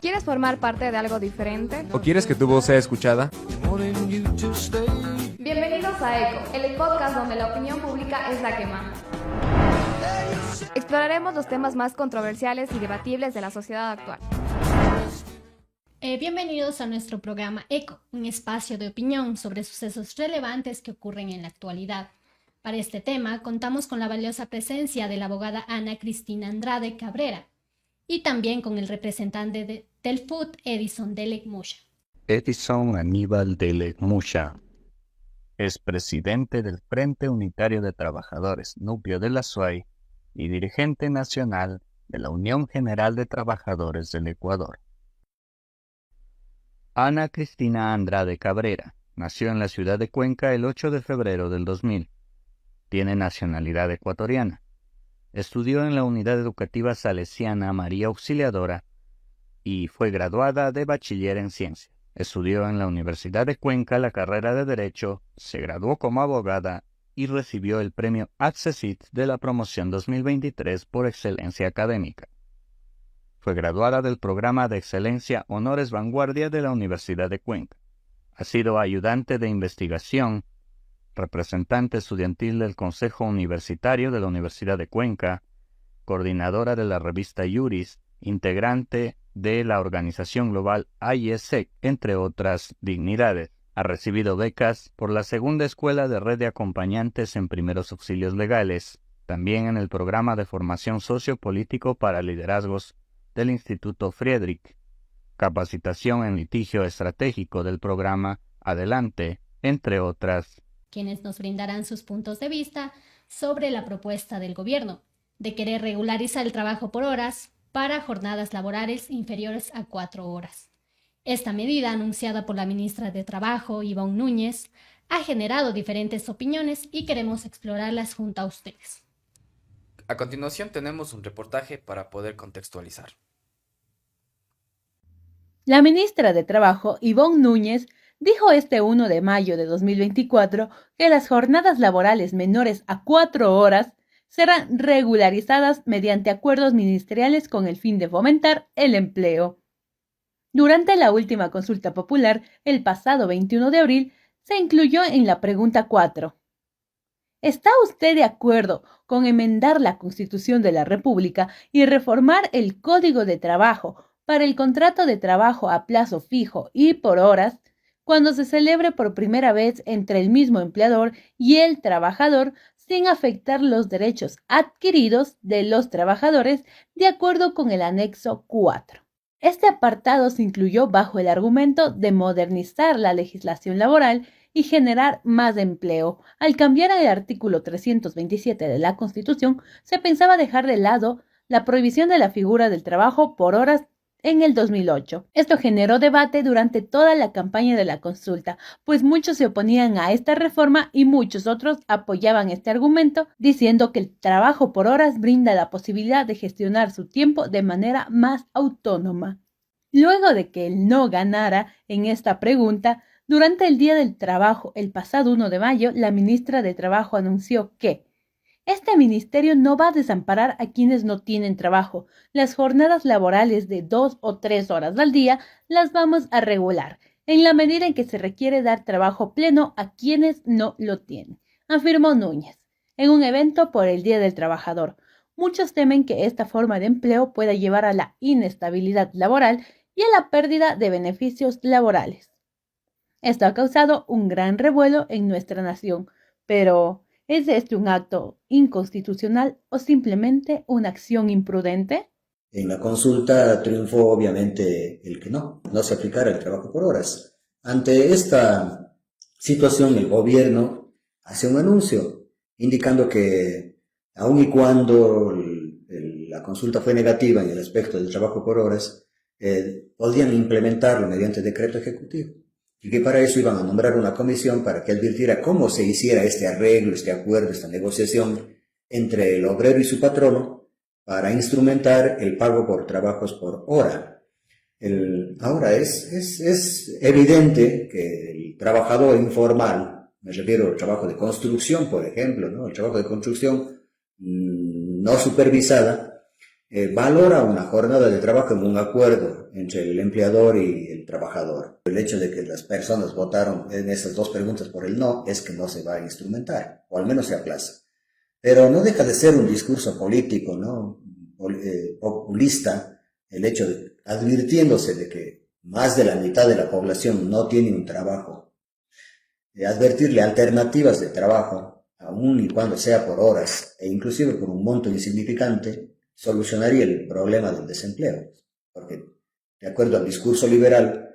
¿Quieres formar parte de algo diferente? ¿O quieres que tu voz sea escuchada? Bienvenidos a ECO, el podcast donde la opinión pública es la que manda. Exploraremos los temas más controversiales y debatibles de la sociedad actual. Bienvenidos a nuestro programa ECO, un espacio de opinión sobre sucesos relevantes que ocurren en la actualidad. Para este tema contamos con la valiosa presencia de la abogada Ana Cristina Andrade Cabrera y también con el representante del FUT, Edison Delek Musha. Edison Aníbal Delek Musha es presidente del Frente Unitario de Trabajadores Núcleo de la SUAY y dirigente nacional de la Unión General de Trabajadores del Ecuador. Ana Cristina Andrade Cabrera nació en la ciudad de Cuenca el 8 de febrero del 2000. Tiene nacionalidad ecuatoriana. Estudió en la Unidad Educativa Salesiana María Auxiliadora y fue graduada de bachiller en ciencias. Estudió en la Universidad de Cuenca la carrera de Derecho, se graduó como abogada y recibió el premio Accesit de la promoción 2023 por excelencia académica. Fue graduada del programa de excelencia Honores Vanguardia de la Universidad de Cuenca. Ha sido ayudante de investigación, representante estudiantil del Consejo Universitario de la Universidad de Cuenca, coordinadora de la revista Iuris, integrante de la organización global IESEC, entre otras dignidades. Ha recibido becas por la Segunda Escuela de Red de Acompañantes en Primeros Auxilios Legales, también en el programa de formación sociopolítico para liderazgos del Instituto Friedrich, capacitación en litigio estratégico del programa Adelante, entre otras. Quienes nos brindarán sus puntos de vista sobre la propuesta del gobierno de querer regularizar el trabajo por horas para jornadas laborales inferiores a 4 horas. Esta medida, anunciada por la ministra de Trabajo, Ivonne Núñez, ha generado diferentes opiniones y queremos explorarlas junto a ustedes. A continuación tenemos un reportaje para poder contextualizar. La ministra de Trabajo, Ivonne Núñez, dijo este 1 de mayo de 2024 que las jornadas laborales menores a 4 horas serán regularizadas mediante acuerdos ministeriales con el fin de fomentar el empleo. Durante la última consulta popular, el pasado 21 de abril, se incluyó en la pregunta 4. ¿Está usted de acuerdo con enmendar la Constitución de la República y reformar el Código de Trabajo para el contrato de trabajo a plazo fijo y por horas, cuando se celebre por primera vez entre el mismo empleador y el trabajador, sin afectar los derechos adquiridos de los trabajadores de acuerdo con el anexo 4? Este apartado se incluyó bajo el argumento de modernizar la legislación laboral y generar más empleo. Al cambiar el artículo 327 de la Constitución, se pensaba dejar de lado la prohibición de la figura del trabajo por horas en el 2008. Esto generó debate durante toda la campaña de la consulta, pues muchos se oponían a esta reforma y muchos otros apoyaban este argumento, diciendo que el trabajo por horas brinda la posibilidad de gestionar su tiempo de manera más autónoma. Luego de que el no ganara en esta pregunta, durante el Día del Trabajo, el pasado 1 de mayo, la ministra de Trabajo anunció que este ministerio no va a desamparar a quienes no tienen trabajo. Las jornadas laborales de 2 o 3 horas al día las vamos a regular, en la medida en que se requiere dar trabajo pleno a quienes no lo tienen, afirmó Núñez, en un evento por el Día del Trabajador. Muchos temen que esta forma de empleo pueda llevar a la inestabilidad laboral y a la pérdida de beneficios laborales. Esto ha causado un gran revuelo en nuestra nación, pero ¿es este un acto inconstitucional o simplemente una acción imprudente? En la consulta triunfó obviamente el que no se aplicara el trabajo por horas. Ante esta situación, el gobierno hace un anuncio indicando que aun y cuando la consulta fue negativa en el aspecto del trabajo por horas, podían implementarlo mediante decreto ejecutivo. Y que para eso iban a nombrar una comisión para que advirtiera cómo se hiciera este arreglo, este acuerdo, esta negociación entre el obrero y su patrono para instrumentar el pago por trabajos por hora. Ahora es evidente que el trabajador informal, me refiero al trabajo de construcción, por ejemplo, ¿no? El trabajo de construcción no supervisada, valora una jornada de trabajo en un acuerdo entre el empleador y el trabajador. El hecho de que las personas votaron en esas dos preguntas por el no es que no se va a instrumentar, o al menos se aplaza. Pero no deja de ser un discurso político, ¿no? Populista, el hecho de, advirtiéndose de que más de la mitad de la población no tiene un trabajo, advertirle alternativas de trabajo, aun y cuando sea por horas, e inclusive por un monto insignificante, solucionaría el problema del desempleo, porque de acuerdo al discurso liberal,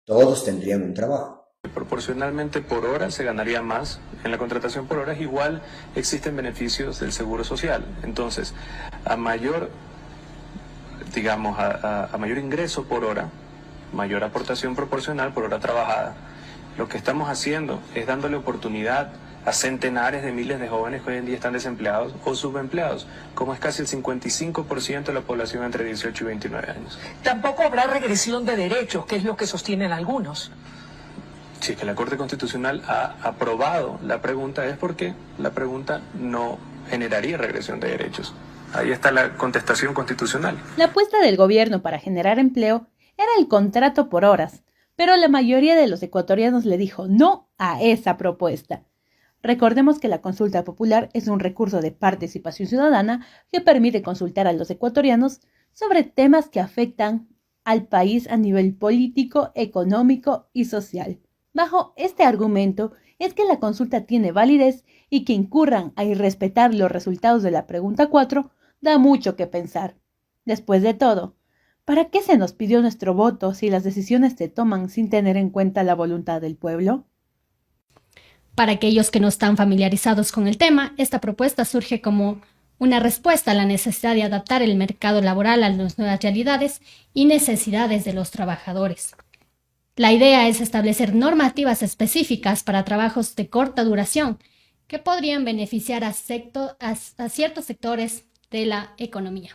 todos tendrían un trabajo. Proporcionalmente por hora se ganaría más. En la contratación por horas igual existen beneficios del seguro social. Entonces, a mayor, digamos, a mayor ingreso por hora, mayor aportación proporcional por hora trabajada. Lo que estamos haciendo es dándole oportunidad a centenares de miles de jóvenes que hoy en día están desempleados o subempleados, como es casi el 55% de la población entre 18 y 29 años. Tampoco habrá regresión de derechos, que es lo que sostienen algunos. Si es que la Corte Constitucional ha aprobado la pregunta, es porque la pregunta no generaría regresión de derechos. Ahí está la contestación constitucional. La apuesta del gobierno para generar empleo era el contrato por horas, pero la mayoría de los ecuatorianos le dijo no a esa propuesta. Recordemos que la consulta popular es un recurso de participación ciudadana que permite consultar a los ecuatorianos sobre temas que afectan al país a nivel político, económico y social. Bajo este argumento es que la consulta tiene validez y que incurran a irrespetar los resultados de la pregunta 4 da mucho que pensar. Después de todo, ¿para qué se nos pidió nuestro voto si las decisiones se toman sin tener en cuenta la voluntad del pueblo? Para aquellos que no están familiarizados con el tema, esta propuesta surge como una respuesta a la necesidad de adaptar el mercado laboral a las nuevas realidades y necesidades de los trabajadores. La idea es establecer normativas específicas para trabajos de corta duración que podrían beneficiar a ciertos sectores de la economía.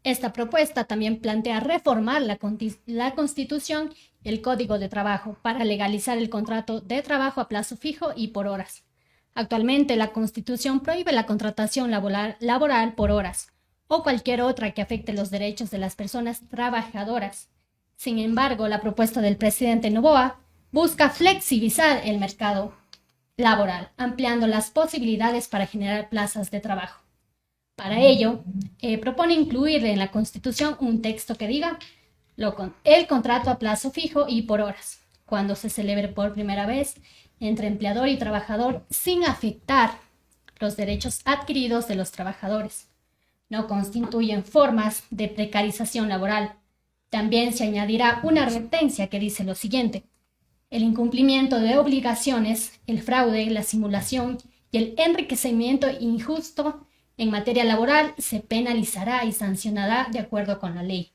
Esta propuesta también plantea reformar la Constitución y el Código de Trabajo para legalizar el contrato de trabajo a plazo fijo y por horas. Actualmente, la Constitución prohíbe la contratación laboral por horas o cualquier otra que afecte los derechos de las personas trabajadoras. Sin embargo, la propuesta del presidente Noboa busca flexibilizar el mercado laboral, ampliando las posibilidades para generar plazas de trabajo. Para ello, propone incluir en la Constitución un texto que diga el contrato a plazo fijo y por horas, cuando se celebre por primera vez entre empleador y trabajador sin afectar los derechos adquiridos de los trabajadores. No constituyen formas de precarización laboral. También se añadirá una advertencia que dice lo siguiente: el incumplimiento de obligaciones, el fraude, la simulación y el enriquecimiento injusto en materia laboral se penalizará y sancionará de acuerdo con la ley.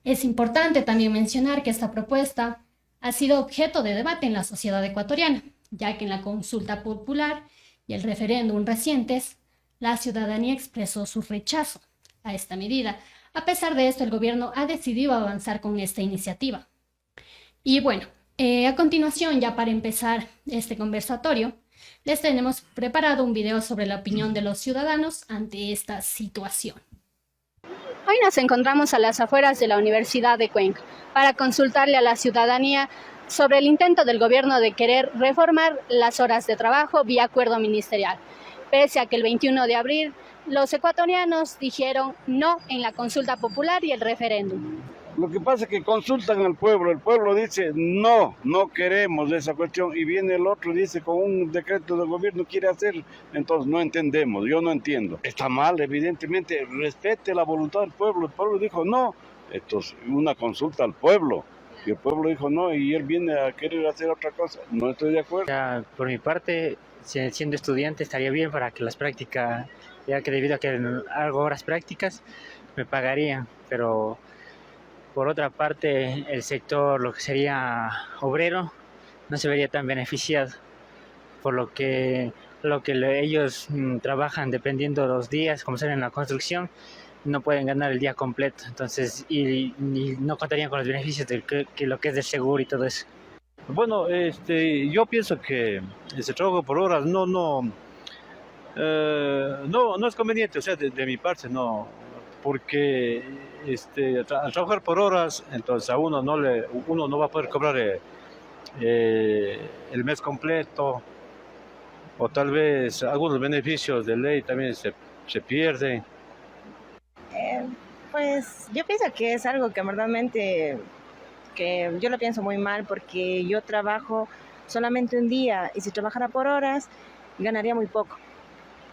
Es importante también mencionar que esta propuesta ha sido objeto de debate en la sociedad ecuatoriana, ya que en la consulta popular y el referéndum recientes, la ciudadanía expresó su rechazo a esta medida. A pesar de esto, el gobierno ha decidido avanzar con esta iniciativa. Y bueno, a continuación, ya para empezar este conversatorio, les tenemos preparado un video sobre la opinión de los ciudadanos ante esta situación. Hoy nos encontramos a las afueras de la Universidad de Cuenca para consultarle a la ciudadanía sobre el intento del gobierno de querer reformar las horas de trabajo vía acuerdo ministerial. Pese a que el 21 de abril los ecuatorianos dijeron no en la consulta popular y el referéndum. Lo que pasa es que consultan al pueblo, el pueblo dice no, no queremos esa cuestión y viene el otro y dice con un decreto del gobierno quiere hacer, entonces no entendemos, yo no entiendo. Está mal, evidentemente, respete la voluntad del pueblo, el pueblo dijo no, esto es una consulta al pueblo y el pueblo dijo no y él viene a querer hacer otra cosa, no estoy de acuerdo. Ya, por mi parte, siendo estudiante estaría bien para que las prácticas, ya que debido a que hago horas prácticas, me pagarían, pero por otra parte, el sector, lo que sería obrero, no se vería tan beneficiado, por lo que ellos trabajan dependiendo de los días, como salen en la construcción, no pueden ganar el día completo, entonces y no contarían con los beneficios de que lo que es del seguro y todo eso. Bueno, yo pienso que ese trabajo por horas no No es conveniente, o sea, de mi parte no, porque al trabajar por horas, entonces a uno no va a poder cobrar el mes completo, o tal vez algunos beneficios de ley también se pierden. Pues yo pienso que es algo que verdaderamente, que yo lo pienso muy mal porque yo trabajo solamente un día y si trabajara por horas ganaría muy poco.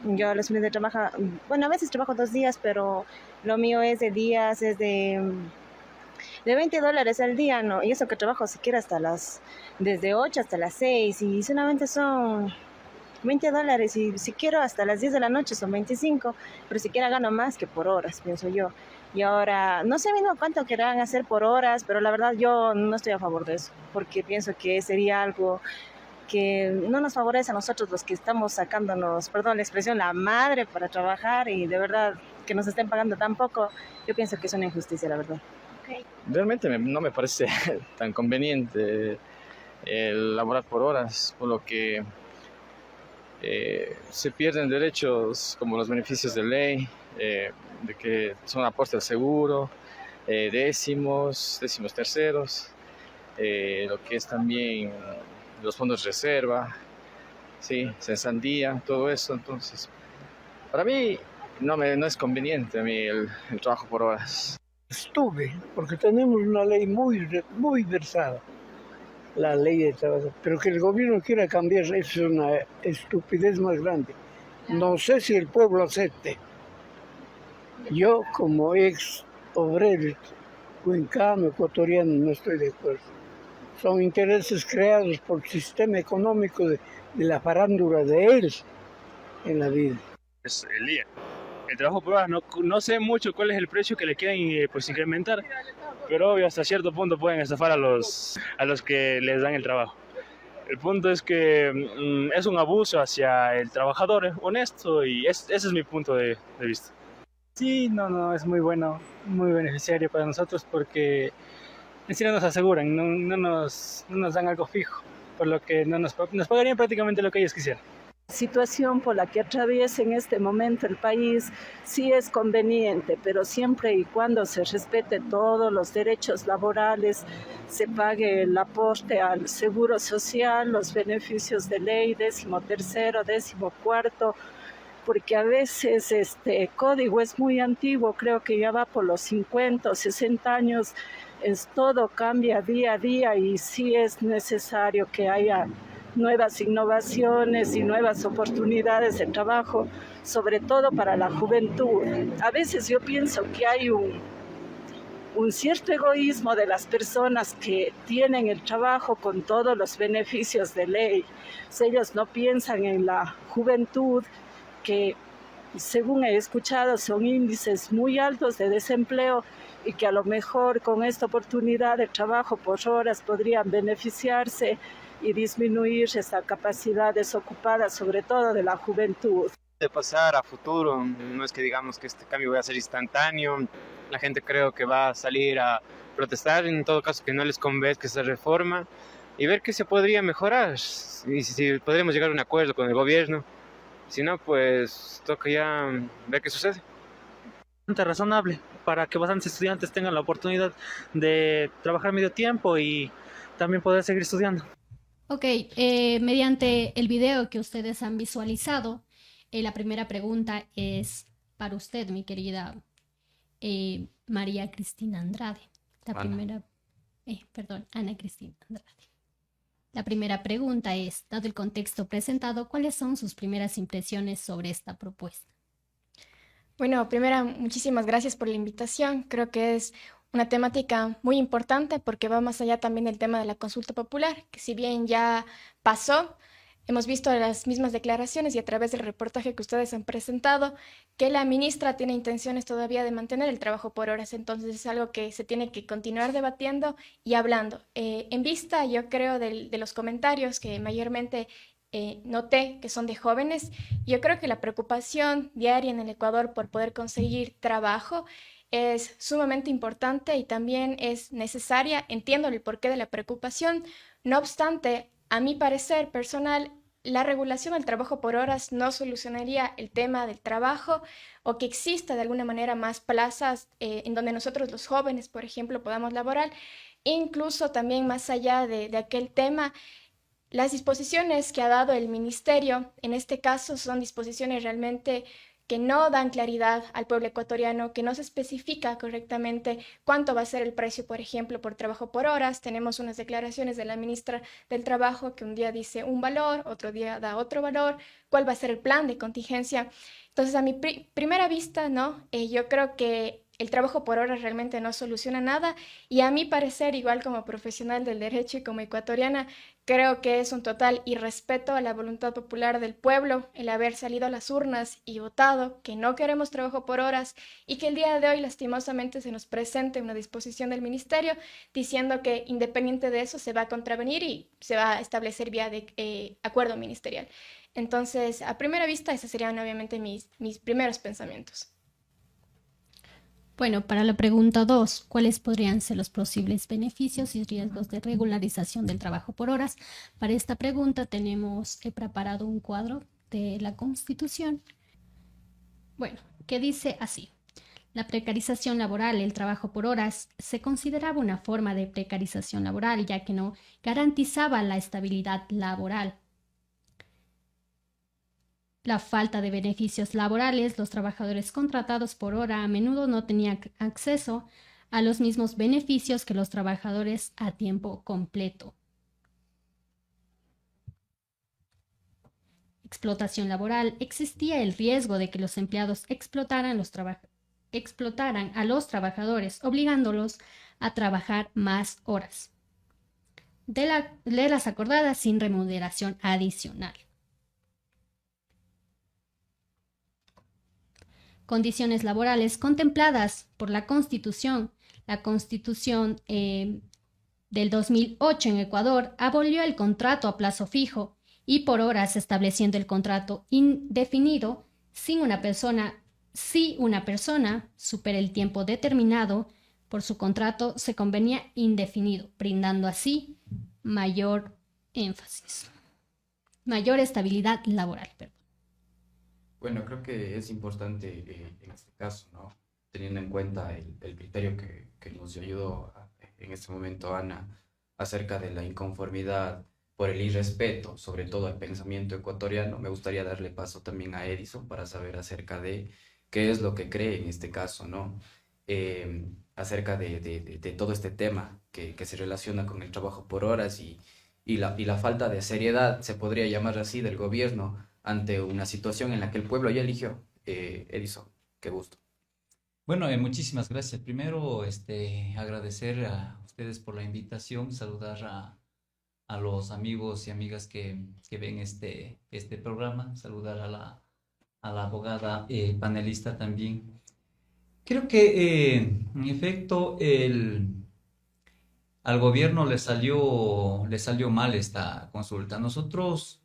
Yo a los fines de trabajo, bueno, a veces trabajo 2 días, pero lo mío es de días, es de $20 al día, ¿no? Y eso que trabajo siquiera desde 8 hasta las 6 y solamente son $20 y si quiero hasta las 10 de la noche son 25, pero siquiera gano más que por horas, pienso yo. Y ahora, no sé mismo cuánto querrán hacer por horas, pero la verdad yo no estoy a favor de eso, porque pienso que sería algo que no nos favorece a nosotros los que estamos sacándonos, perdón la expresión, la madre para trabajar y de verdad que nos estén pagando tan poco, yo pienso que es una injusticia, la verdad. Okay. Realmente no me parece tan conveniente el laborar por horas, por lo que se pierden derechos como los beneficios de ley, de que son aportes al seguro, décimos terceros, lo que es también los fondos de reserva, sí, cesantía, todo eso. Entonces, para mí no es conveniente a mí el trabajo por horas. Estuve, porque tenemos una ley muy versada, la ley de trabajo, pero que el gobierno quiera cambiar es una estupidez más grande. No sé si el pueblo acepte. Yo, como ex obrero cuencano, ecuatoriano, no estoy de acuerdo. Son intereses creados por el sistema económico de la farándula de él en la vida. Es el día. El trabajo por horas, no sé mucho cuál es el precio que le quieren pues incrementar, pero obvio hasta cierto punto pueden estafar a los que les dan el trabajo. El punto es que es un abuso hacia el trabajador honesto y ese es mi punto de vista. Sí, no, es muy bueno, muy beneficiario para nosotros porque en sí no nos aseguran, no nos dan algo fijo, por lo que nos pagarían prácticamente lo que ellos quisieran. Situación por la que atraviesa en este momento el país sí es conveniente, pero siempre y cuando se respete todos los derechos laborales, se pague el aporte al seguro social, los beneficios de ley, 13º, 14º, porque a veces este código es muy antiguo, creo que ya va por los 50 o 60 años, todo cambia día a día y sí es necesario que haya nuevas innovaciones y nuevas oportunidades de trabajo, sobre todo para la juventud. A veces yo pienso que hay un cierto egoísmo de las personas que tienen el trabajo con todos los beneficios de ley. Ellos no piensan en la juventud, que según he escuchado son índices muy altos de desempleo y que a lo mejor con esta oportunidad de trabajo por horas podrían beneficiarse y disminuir esa capacidad desocupada, sobre todo de la juventud. De pasar a futuro, no es que digamos que este cambio va a ser instantáneo, la gente creo que va a salir a protestar, en todo caso que no les convenzca esa reforma y ver qué se podría mejorar y si podremos llegar a un acuerdo con el gobierno, si no pues toca ya ver qué sucede. Bastante razonable para que bastantes estudiantes tengan la oportunidad de trabajar medio tiempo y también poder seguir estudiando. Ok, mediante el video que ustedes han visualizado, la primera pregunta es para usted, mi querida María Cristina Andrade. Ana Cristina Andrade. La primera pregunta es, dado el contexto presentado, ¿cuáles son sus primeras impresiones sobre esta propuesta? Bueno, primero, muchísimas gracias por la invitación. Creo que es una temática muy importante porque va más allá también del tema de la consulta popular, que si bien ya pasó, hemos visto las mismas declaraciones y a través del reportaje que ustedes han presentado, que la ministra tiene intenciones todavía de mantener el trabajo por horas, entonces es algo que se tiene que continuar debatiendo y hablando. En vista, yo creo, de los comentarios que mayormente noté que son de jóvenes, yo creo que la preocupación diaria en el Ecuador por poder conseguir trabajo es sumamente importante y también es necesaria. Entiendo el porqué de la preocupación. No obstante, a mi parecer personal, la regulación del trabajo por horas no solucionaría el tema del trabajo o que exista de alguna manera más plazas en donde nosotros los jóvenes, por ejemplo, podamos laborar. Incluso también más allá de aquel tema, las disposiciones que ha dado el ministerio, en este caso, son disposiciones realmente que no dan claridad al pueblo ecuatoriano, que no se especifica correctamente cuánto va a ser el precio, por ejemplo, por trabajo por horas. Tenemos unas declaraciones de la ministra del Trabajo que un día dice un valor, otro día da otro valor, cuál va a ser el plan de contingencia. Entonces, a mi primera vista, ¿no? Yo creo que el trabajo por horas realmente no soluciona nada y a mi parecer, igual como profesional del derecho y como ecuatoriana, creo que es un total irrespeto a la voluntad popular del pueblo el haber salido a las urnas y votado que no queremos trabajo por horas y que el día de hoy lastimosamente se nos presente una disposición del ministerio diciendo que independiente de eso se va a contravenir y se va a establecer vía de acuerdo ministerial. Entonces, a primera vista, esos serían obviamente mis primeros pensamientos. Bueno, para la pregunta 2, ¿cuáles podrían ser los posibles beneficios y riesgos de regularización del trabajo por horas? Para esta pregunta he preparado un cuadro de la Constitución, bueno, que dice así. La precarización laboral, el trabajo por horas, se consideraba una forma de precarización laboral, ya que no garantizaba la estabilidad laboral. La falta de beneficios laborales, los trabajadores contratados por hora a menudo no tenían acceso a los mismos beneficios que los trabajadores a tiempo completo. Explotación laboral. Existía el riesgo de que los empleados explotaran a los trabajadores, obligándolos a trabajar más horas de las acordadas sin remuneración adicional. Condiciones laborales contempladas por la Constitución. La Constitución del 2008 en Ecuador abolió el contrato a plazo fijo y por horas, estableciendo el contrato indefinido si una persona supera el tiempo determinado por su contrato, se convenía indefinido, brindando así mayor estabilidad laboral. Bueno, creo que es importante en este caso, ¿no? Teniendo en cuenta el criterio que nos ayudó en este momento Ana acerca de la inconformidad por el irrespeto, sobre todo al pensamiento ecuatoriano, me gustaría darle paso también a Edison para saber acerca de qué es lo que cree en este caso, ¿no? Acerca de todo este tema que se relaciona con el trabajo por horas y la falta de seriedad, se podría llamar así, del gobierno ante una situación en la que el pueblo ya eligió. Edison, qué gusto. Bueno, muchísimas gracias. Primero, agradecer a ustedes por la invitación, saludar a los amigos y amigas que ven este programa, saludar a la abogada panelista también. Creo que, en efecto, al gobierno le salió mal esta consulta. Nosotros,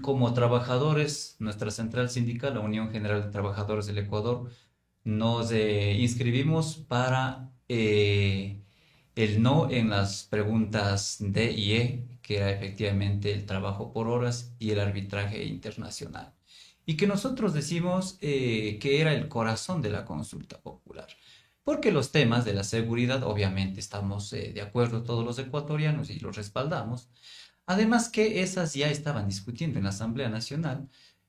como trabajadores, nuestra central sindical, la Unión General de Trabajadores del Ecuador, nos inscribimos para el no en las preguntas D y E, que era efectivamente el trabajo por horas y el arbitraje internacional. Y que nosotros decimos que era el corazón de la consulta popular. Porque los temas de la seguridad, obviamente estamos de acuerdo todos los ecuatorianos y los respaldamos. Además que esas ya estaban discutiendo en la Asamblea Nacional,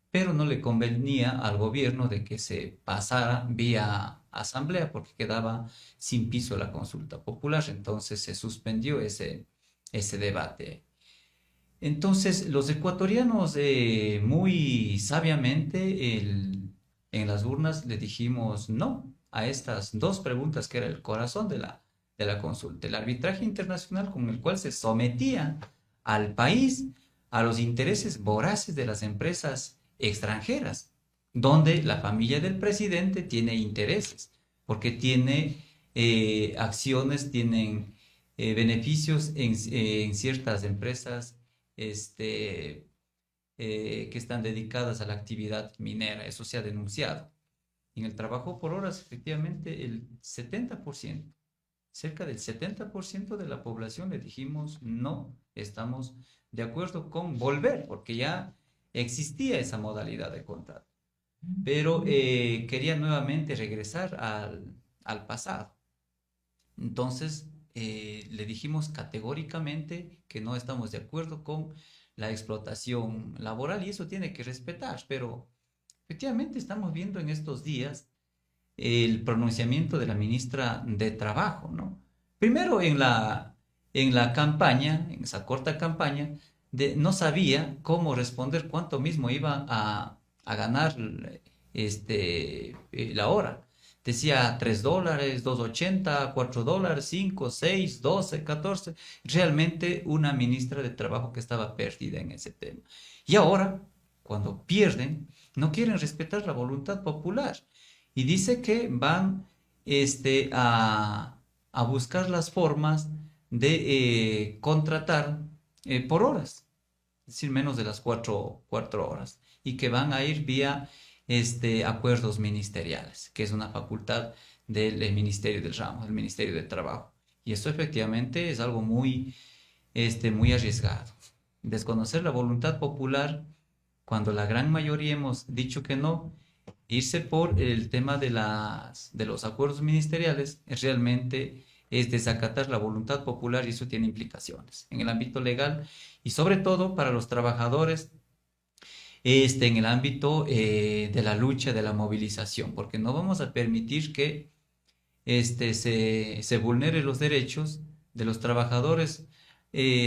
pero no le convenía al gobierno de que se pasara vía asamblea porque quedaba sin piso la consulta popular. Entonces se suspendió ese debate. Entonces los ecuatorianos muy sabiamente en las urnas le dijimos no a estas dos preguntas que era el corazón de la consulta. El arbitraje internacional con el cual se sometía al país a los intereses voraces de las empresas extranjeras, donde la familia del presidente tiene intereses, porque tiene acciones, tienen beneficios en ciertas empresas que están dedicadas a la actividad minera. Eso se ha denunciado. En el trabajo por horas, efectivamente, el 70% cerca del 70% de la población le dijimos no estamos de acuerdo con volver, porque ya existía esa modalidad de contrato. Pero quería nuevamente regresar al pasado. Entonces, le dijimos categóricamente que no estamos de acuerdo con la explotación laboral y eso tiene que respetar, pero efectivamente estamos viendo en estos días el pronunciamiento de la ministra de Trabajo, ¿no? Primero en la campaña, en esa corta campaña, no sabía cómo responder cuánto mismo iba a ganar la hora. Decía $3, $2.80, $4, 5, 6, 12, 14. Realmente una ministra de Trabajo que estaba perdida en ese tema. Y ahora, cuando pierden, no quieren respetar la voluntad popular. Y dice que van a buscar las formas de contratar por horas, es decir, menos de las 4 horas, y que van a ir vía acuerdos ministeriales, que es una facultad del Ministerio del Ramo, del Ministerio de Trabajo. Y esto efectivamente es algo muy arriesgado. Desconocer la voluntad popular cuando la gran mayoría hemos dicho que no, irse por el tema de los acuerdos ministeriales realmente es desacatar la voluntad popular y eso tiene implicaciones en el ámbito legal y sobre todo para los trabajadores en el ámbito de la lucha, de la movilización, porque no vamos a permitir que se vulneren los derechos de los trabajadores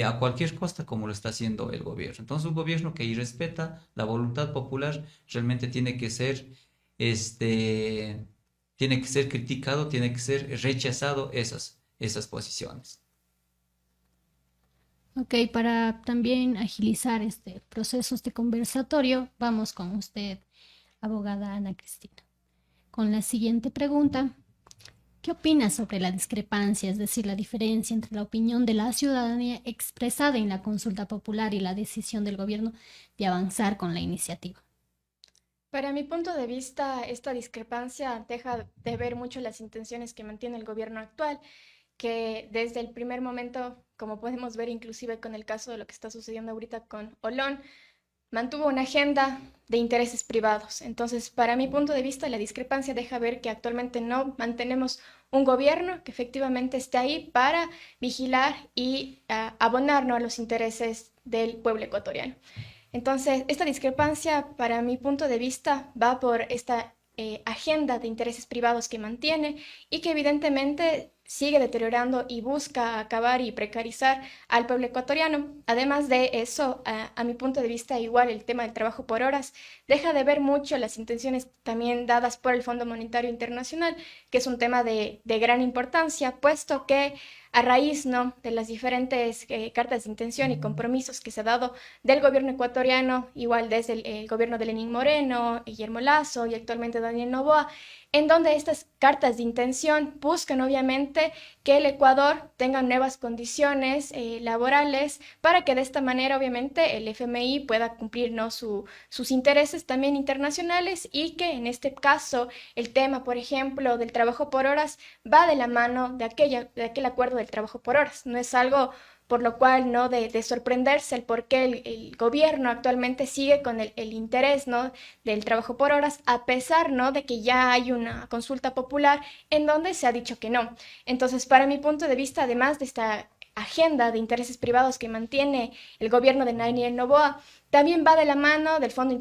a cualquier costa como lo está haciendo el gobierno. Entonces un gobierno que irrespeta la voluntad popular realmente tiene que ser criticado, tiene que ser rechazado esas posiciones. Ok, para también agilizar este proceso, este conversatorio, vamos con usted, abogada Ana Cristina, con la siguiente pregunta. ¿Qué opina sobre la discrepancia, es decir, la diferencia entre la opinión de la ciudadanía expresada en la consulta popular y la decisión del gobierno de avanzar con la iniciativa? Para mi punto de vista, esta discrepancia deja de ver mucho las intenciones que mantiene el gobierno actual, que desde el primer momento, como podemos ver inclusive con el caso de lo que está sucediendo ahorita con Olón, mantuvo una agenda de intereses privados. Entonces, para mi punto de vista, la discrepancia deja ver que actualmente no mantenemos un gobierno que efectivamente esté ahí para vigilar y abonar, ¿no?, a los intereses del pueblo ecuatoriano. Entonces, esta discrepancia, para mi punto de vista, va por esta agenda de intereses privados que mantiene y que evidentemente sigue deteriorando y busca acabar y precarizar al pueblo ecuatoriano. Además de eso, a mi punto de vista, igual el tema del trabajo por horas deja de ver mucho las intenciones también dadas por el Fondo Monetario Internacional, que es un tema de gran importancia, puesto que a raíz, ¿no?, de las diferentes cartas de intención y compromisos que se ha dado del gobierno ecuatoriano, igual desde el gobierno de Lenín Moreno, Guillermo Lasso y actualmente Daniel Noboa, en donde estas cartas de intención buscan obviamente que el Ecuador tenga nuevas condiciones laborales para que de esta manera obviamente el FMI pueda cumplir, ¿no?, sus intereses también internacionales y que en este caso el tema, por ejemplo, del trabajo por horas va de la mano de aquel acuerdo del trabajo por horas. No es algo por lo cual, ¿no?, de sorprenderse el por qué el gobierno actualmente sigue con el interés, ¿no?, del trabajo por horas, a pesar, ¿no?, de que ya hay una consulta popular en donde se ha dicho que no. Entonces, para mi punto de vista, además de esta agenda de intereses privados que mantiene el gobierno de Daniel Noboa, también va de la mano del Fondo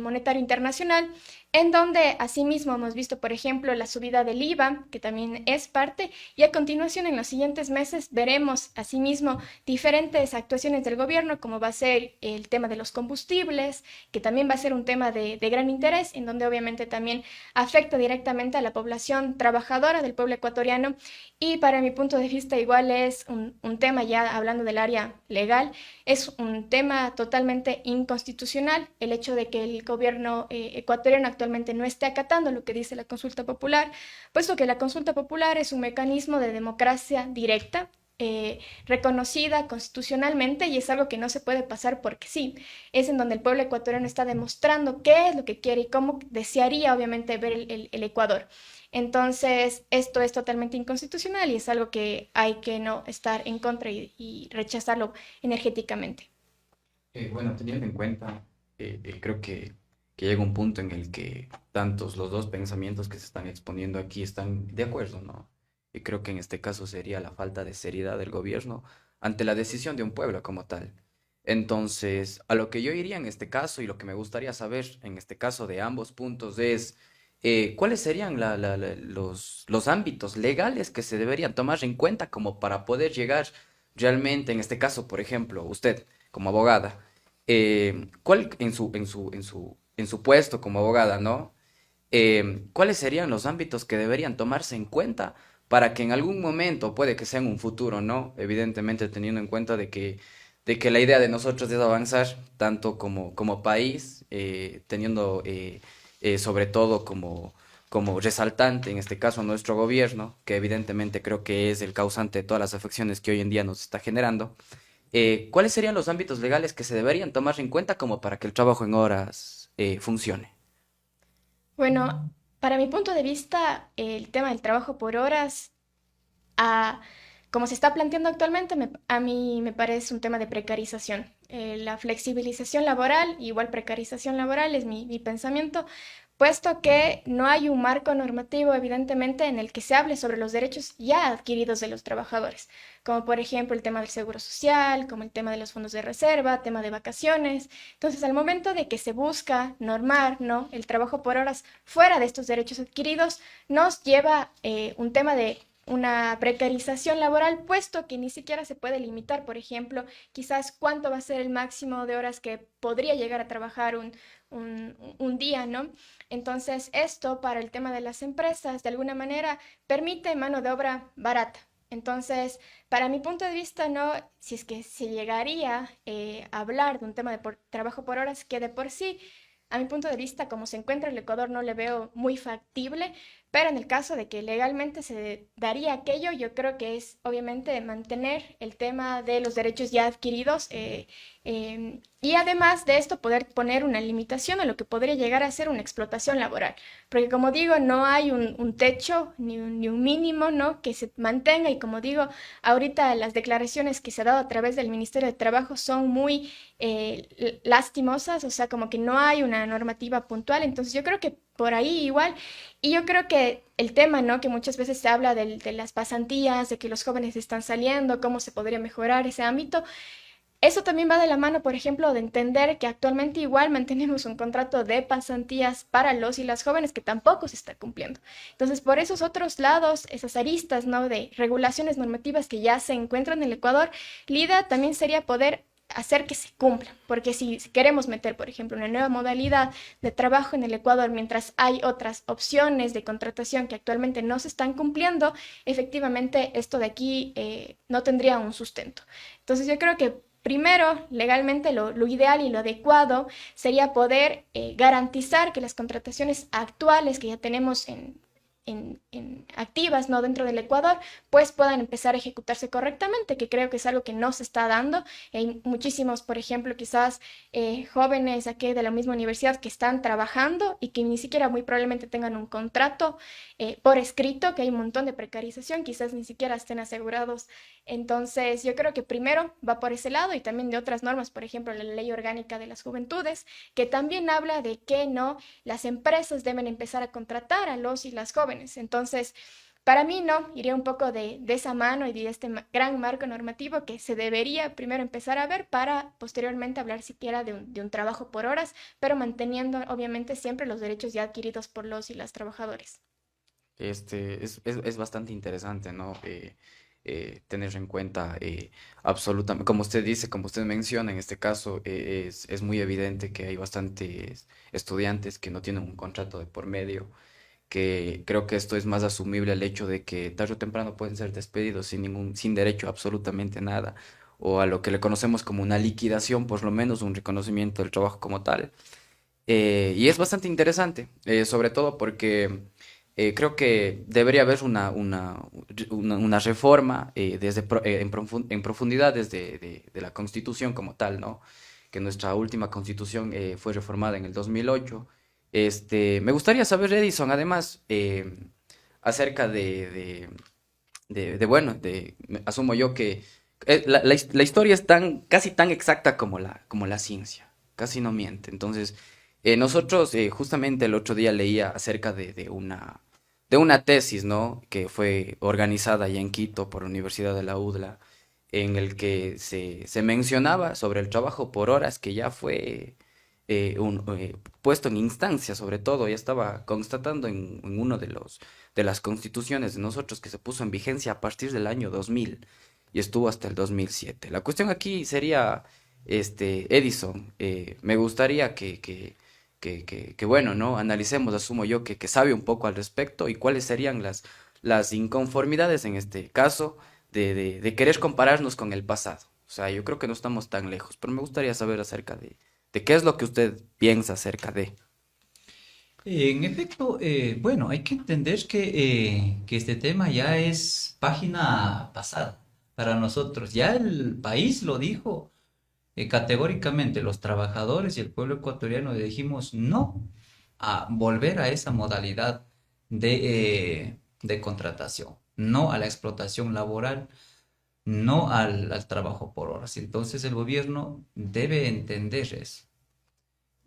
Monetario Internacional, en donde asimismo hemos visto, por ejemplo, la subida del IVA, que también es parte, y a continuación en los siguientes meses veremos asimismo diferentes actuaciones del gobierno, como va a ser el tema de los combustibles, que también va a ser un tema de gran interés, en donde obviamente también afecta directamente a la población trabajadora del pueblo ecuatoriano, y para mi punto de vista igual es un tema, ya hablando del área legal, es un tema totalmente inconstitucional el hecho de que el gobierno ecuatoriano actualmente no esté acatando lo que dice la consulta popular, puesto que la consulta popular es un mecanismo de democracia directa, reconocida constitucionalmente y es algo que no se puede pasar porque sí. Es en donde el pueblo ecuatoriano está demostrando qué es lo que quiere y cómo desearía obviamente ver el Ecuador. Entonces, esto es totalmente inconstitucional y es algo que hay que no estar en contra y rechazarlo energéticamente. Bueno, teniendo en cuenta, creo que llega un punto en el que los dos pensamientos que se están exponiendo aquí están de acuerdo, ¿no? Y creo que en este caso sería la falta de seriedad del gobierno ante la decisión de un pueblo como tal. Entonces, a lo que yo iría en este caso y lo que me gustaría saber en este caso de ambos puntos es cuáles serían los ámbitos legales que se deberían tomar en cuenta como para poder llegar realmente, en este caso, por ejemplo, usted como abogada, ¿cuál en su puesto como abogada, ¿no? ¿Cuáles serían los ámbitos que deberían tomarse en cuenta para que en algún momento, puede que sea en un futuro, ¿no? Evidentemente teniendo en cuenta de que la idea de nosotros es avanzar tanto como país, teniendo sobre todo como resaltante, en este caso, nuestro gobierno, que evidentemente creo que es el causante de todas las afecciones que hoy en día nos está generando. ¿Cuáles serían los ámbitos legales que se deberían tomar en cuenta como para que el trabajo en horas funcione? Bueno, para mi punto de vista, el tema del trabajo por horas, a, como se está planteando actualmente, a mí me parece un tema de precarización. La flexibilización laboral, igual precarización laboral, es mi pensamiento, puesto que no hay un marco normativo, evidentemente, en el que se hable sobre los derechos ya adquiridos de los trabajadores, como por ejemplo el tema del seguro social, como el tema de los fondos de reserva, tema de vacaciones. Entonces, al momento de que se busca normar, ¿no?, el trabajo por horas fuera de estos derechos adquiridos, nos lleva un tema de una precarización laboral, puesto que ni siquiera se puede limitar, por ejemplo, quizás cuánto va a ser el máximo de horas que podría llegar a trabajar un día, ¿no? Entonces, esto para el tema de las empresas, de alguna manera, permite mano de obra barata. Entonces, para mi punto de vista, no, si es que se llegaría a hablar de un tema de trabajo por horas que de por sí, a mi punto de vista, como se encuentra el Ecuador, no le veo muy factible, pero en el caso de que legalmente se daría aquello, yo creo que es obviamente mantener el tema de los derechos ya adquiridos y además de esto poder poner una limitación a lo que podría llegar a ser una explotación laboral. Porque como digo, no hay un techo ni un mínimo, ¿no?, que se mantenga y como digo, ahorita las declaraciones que se ha dado a través del Ministerio de Trabajo son muy lastimosas, o sea, como que no hay una normativa puntual, entonces yo creo que por ahí igual, y yo creo que el tema, ¿no?, que muchas veces se habla de las pasantías, de que los jóvenes están saliendo, cómo se podría mejorar ese ámbito, eso también va de la mano, por ejemplo, de entender que actualmente igual mantenemos un contrato de pasantías para los y las jóvenes que tampoco se está cumpliendo. Entonces, por esos otros lados, esas aristas, ¿no?, de regulaciones normativas que ya se encuentran en el Ecuador, la idea también sería poder hacer que se cumplan, porque si queremos meter, por ejemplo, una nueva modalidad de trabajo en el Ecuador, mientras hay otras opciones de contratación que actualmente no se están cumpliendo, efectivamente esto de aquí no tendría un sustento. Entonces yo creo que primero, legalmente lo ideal y lo adecuado sería poder garantizar que las contrataciones actuales que ya tenemos en activas, ¿no?, dentro del Ecuador, pues puedan empezar a ejecutarse correctamente, que creo que es algo que no se está dando. Hay muchísimos, por ejemplo, quizás jóvenes aquí de la misma universidad que están trabajando y que ni siquiera muy probablemente tengan un contrato por escrito, que hay un montón de precarización, quizás ni siquiera estén asegurados. Entonces, yo creo que primero va por ese lado y también de otras normas, por ejemplo, la Ley Orgánica de las Juventudes, que también habla de que no, las empresas deben empezar a contratar a los y las jóvenes. Entonces, para mí no, iría un poco de esa mano y de este gran marco normativo que se debería primero empezar a ver para posteriormente hablar siquiera de un trabajo por horas, pero manteniendo obviamente siempre los derechos ya adquiridos por los y las trabajadores. Es bastante interesante, ¿no? Tener en cuenta absolutamente, como usted dice, como usted menciona, en este caso es muy evidente que hay bastantes estudiantes que no tienen un contrato de por medio, que creo que esto es más asumible al hecho de que tarde o temprano pueden ser despedidos sin derecho a absolutamente nada, o a lo que le conocemos como una liquidación, por lo menos un reconocimiento del trabajo como tal. Y es bastante interesante, sobre todo porque creo que debería haber una reforma en profundidad de la Constitución como tal, ¿no? Que nuestra última Constitución fue reformada en el 2008. Me gustaría saber, Edison, además, acerca bueno, asumo yo que la historia es casi tan exacta como la ciencia, casi no miente. Entonces, nosotros justamente el otro día leía acerca de una tesis, ¿no? Que fue organizada allá en Quito por la Universidad de la UDLA, en el que se mencionaba sobre el trabajo por horas, que ya fue puesto en instancia, sobre todo, ya estaba constatando en uno de las constituciones de nosotros, que se puso en vigencia a partir del año 2000 y estuvo hasta el 2007. La cuestión aquí sería, Edison, me gustaría que bueno, ¿no? Analicemos, asumo yo, que sabe un poco al respecto, y cuáles serían las inconformidades en este caso de querer compararnos con el pasado. O sea, yo creo que no estamos tan lejos, pero me gustaría saber acerca de qué es lo que usted piensa acerca de. En efecto, bueno, hay que entender que este tema ya es página pasada para nosotros. Ya el país lo dijo categóricamente, los trabajadores y el pueblo ecuatoriano le dijimos no a volver a esa modalidad de contratación, no a la explotación laboral, no al trabajo por horas. Entonces el gobierno debe entender eso.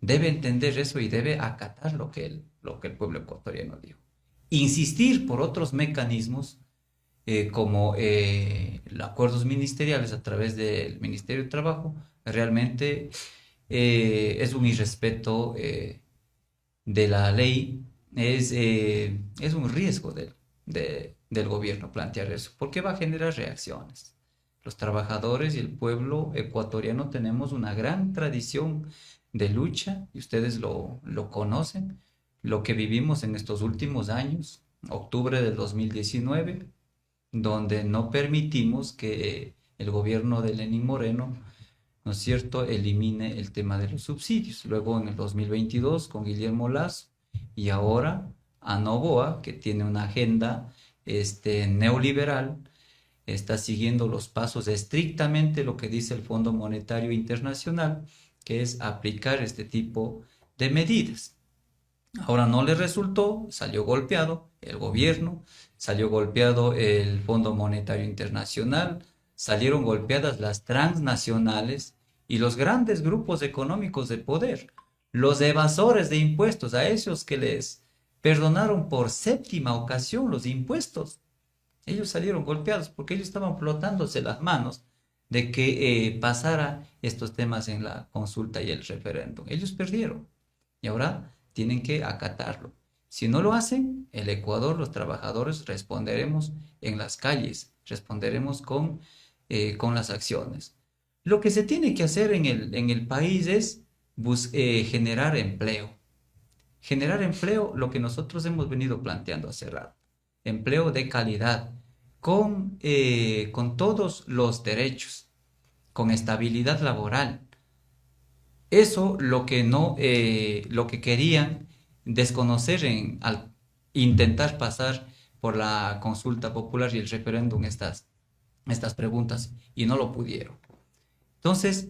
Debe entender eso y debe acatar lo que el pueblo ecuatoriano dijo. Insistir por otros mecanismos como los acuerdos ministeriales a través del Ministerio de Trabajo, realmente es un irrespeto de la ley, es un riesgo del gobierno plantear eso, porque va a generar reacciones. Los trabajadores y el pueblo ecuatoriano tenemos una gran tradición de lucha, y ustedes lo conocen, lo que vivimos en estos últimos años, octubre del 2019, donde no permitimos que el gobierno de Lenín Moreno, ¿no es cierto?, elimine el tema de los subsidios. Luego en el 2022 con Guillermo Lasso, y ahora a Noboa, que tiene una agenda neoliberal, está siguiendo los pasos estrictamente lo que dice el Fondo Monetario Internacional, que es aplicar este tipo de medidas. Ahora no le resultó, salió golpeado el gobierno, salió golpeado el Fondo Monetario Internacional, salieron golpeadas las transnacionales y los grandes grupos económicos de poder, los evasores de impuestos, a esos que les perdonaron por 7ª ocasión los impuestos. Ellos salieron golpeados porque ellos estaban frotándose las manos de que pasara estos temas en la consulta y el referéndum. Ellos perdieron y ahora tienen que acatarlo. Si no lo hacen, el Ecuador, los trabajadores, responderemos en las calles, responderemos con las acciones. Lo que se tiene que hacer en el país es generar empleo. Generar empleo, lo que nosotros hemos venido planteando hace rato. Empleo de calidad, con todos los derechos, con estabilidad laboral. Eso lo que querían desconocer al intentar pasar por la consulta popular y el referéndum estas preguntas, y no lo pudieron. Entonces,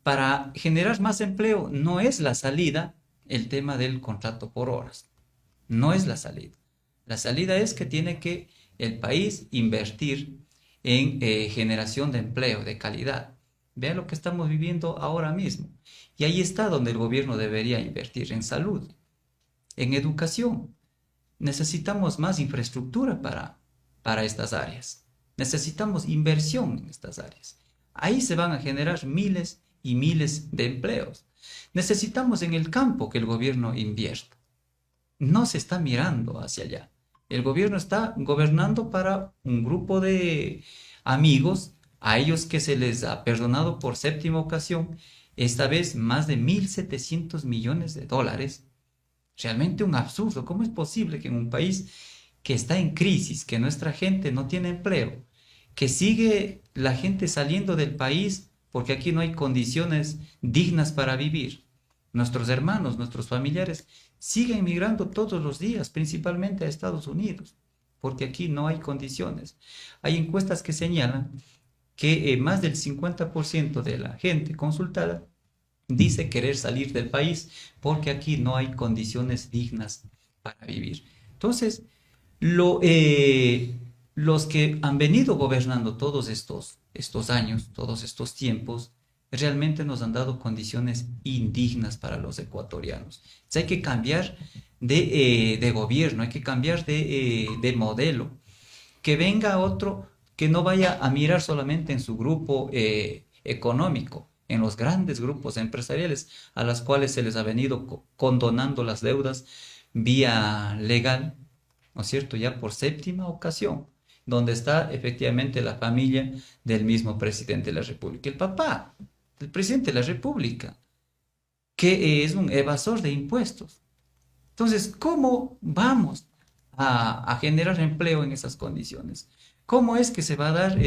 para generar más empleo no es la salida el tema del contrato por horas. No es la salida. La salida es que tiene que el país invertir en generación de empleo de calidad. Vean lo que estamos viviendo ahora mismo. Y ahí está donde el gobierno debería invertir: en salud, en educación. Necesitamos más infraestructura para estas áreas. Necesitamos inversión en estas áreas. Ahí se van a generar miles y miles de empleos. Necesitamos en el campo que el gobierno invierta. No se está mirando hacia allá. El gobierno está gobernando para un grupo de amigos, a ellos que se les ha perdonado por 7ª ocasión, esta vez más de 1.700 millones de dólares. Realmente un absurdo. ¿Cómo es posible que en un país que está en crisis, que nuestra gente no tiene empleo, que sigue la gente saliendo del país porque aquí no hay condiciones dignas para vivir, nuestros hermanos, nuestros familiares siguen migrando todos los días, principalmente a Estados Unidos, porque aquí no hay condiciones? Hay encuestas que señalan que más del 50% de la gente consultada dice querer salir del país porque aquí no hay condiciones dignas para vivir. Entonces, Lo, los que han venido gobernando todos estos años, todos estos tiempos, realmente nos han dado condiciones indignas para los ecuatorianos. Entonces hay que cambiar de gobierno, hay que cambiar de modelo. Que venga otro que no vaya a mirar solamente en su grupo económico, en los grandes grupos empresariales a las cuales se les ha venido condonando las deudas vía legal, ¿no es cierto? Ya por séptima ocasión, donde está efectivamente la familia del mismo presidente de la República, el papá del presidente de la República, que es un evasor de impuestos. Entonces, ¿cómo vamos a generar empleo en esas condiciones? ¿Cómo es que se va a dar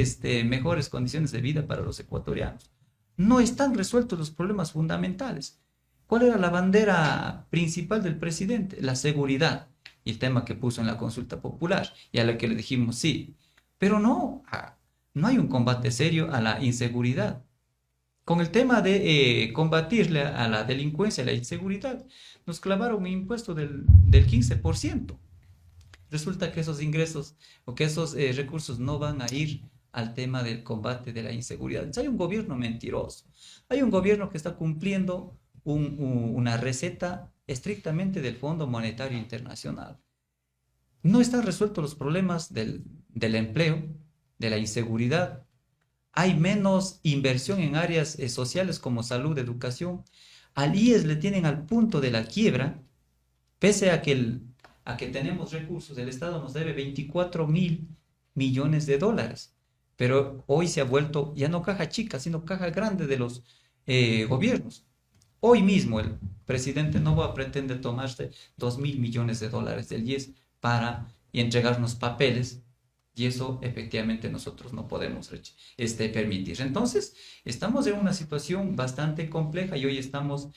mejores condiciones de vida para los ecuatorianos? No están resueltos los problemas fundamentales. ¿Cuál era la bandera principal del presidente? La seguridad. Y el tema que puso en la consulta popular, y a la que le dijimos sí. Pero no hay un combate serio a la inseguridad. Con el tema de combatirle a la delincuencia, a la inseguridad, nos clavaron un impuesto del 15%. Resulta que esos ingresos o que esos recursos no van a ir al tema del combate de la inseguridad. Entonces hay un gobierno mentiroso. Hay un gobierno que está cumpliendo una receta estrictamente del Fondo Monetario Internacional. No están resueltos los problemas del empleo, de la inseguridad. Hay menos inversión en áreas sociales como salud, educación. Al IES le tienen al punto de la quiebra, pese a que tenemos recursos. El Estado nos debe 24.000 millones de dólares. Pero hoy se ha vuelto ya no caja chica, sino caja grande de los gobiernos. Hoy mismo el presidente Noboa pretende tomarse 2.000 millones de dólares del IES y entregarnos papeles, y eso efectivamente nosotros no podemos permitir. Entonces, estamos en una situación bastante compleja y hoy estamos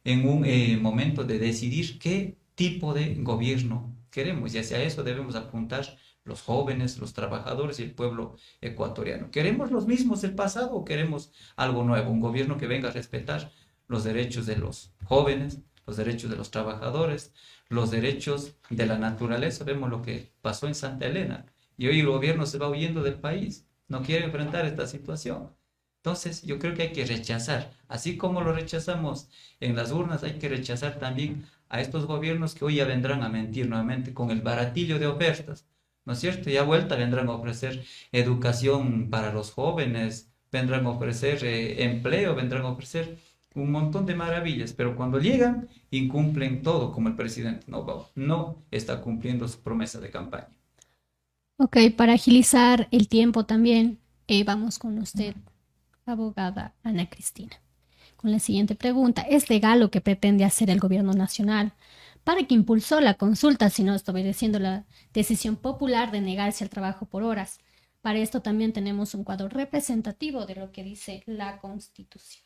en un momento de decidir qué tipo de gobierno queremos, y hacia eso debemos apuntar los jóvenes, los trabajadores y el pueblo ecuatoriano. ¿Queremos los mismos del pasado o queremos algo nuevo? Un gobierno que venga a respetar los derechos de los jóvenes, los derechos de los trabajadores, los derechos de la naturaleza. Vemos lo que pasó en Santa Elena y hoy el gobierno se va huyendo del país, no quiere enfrentar esta situación. Entonces yo creo que hay que rechazar, así como lo rechazamos en las urnas, hay que rechazar también a estos gobiernos que hoy ya vendrán a mentir nuevamente con el baratillo de ofertas, ¿no es cierto? Ya vuelta vendrán a ofrecer educación para los jóvenes, vendrán a ofrecer empleo, vendrán a ofrecer un montón de maravillas, pero cuando llegan incumplen todo, como el presidente no está cumpliendo su promesa de campaña. Ok, para agilizar el tiempo también, vamos con usted, abogada Ana Cristina, con la siguiente pregunta. ¿Es legal lo que pretende hacer el gobierno nacional? ¿Para que impulsó la consulta si no está obedeciendo la decisión popular de negarse al trabajo por horas? Para esto también tenemos un cuadro representativo de lo que dice la Constitución.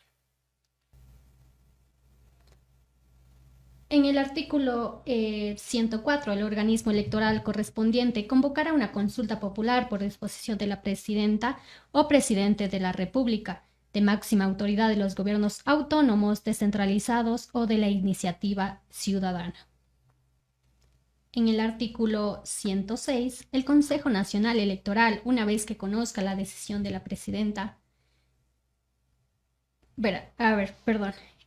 En el artículo 104, el organismo electoral correspondiente convocará una consulta popular por disposición de la presidenta o presidente de la República, de máxima autoridad de los gobiernos autónomos, descentralizados o de la iniciativa ciudadana. En el artículo 106, el Consejo Nacional Electoral, una vez que conozca la decisión de la presidenta...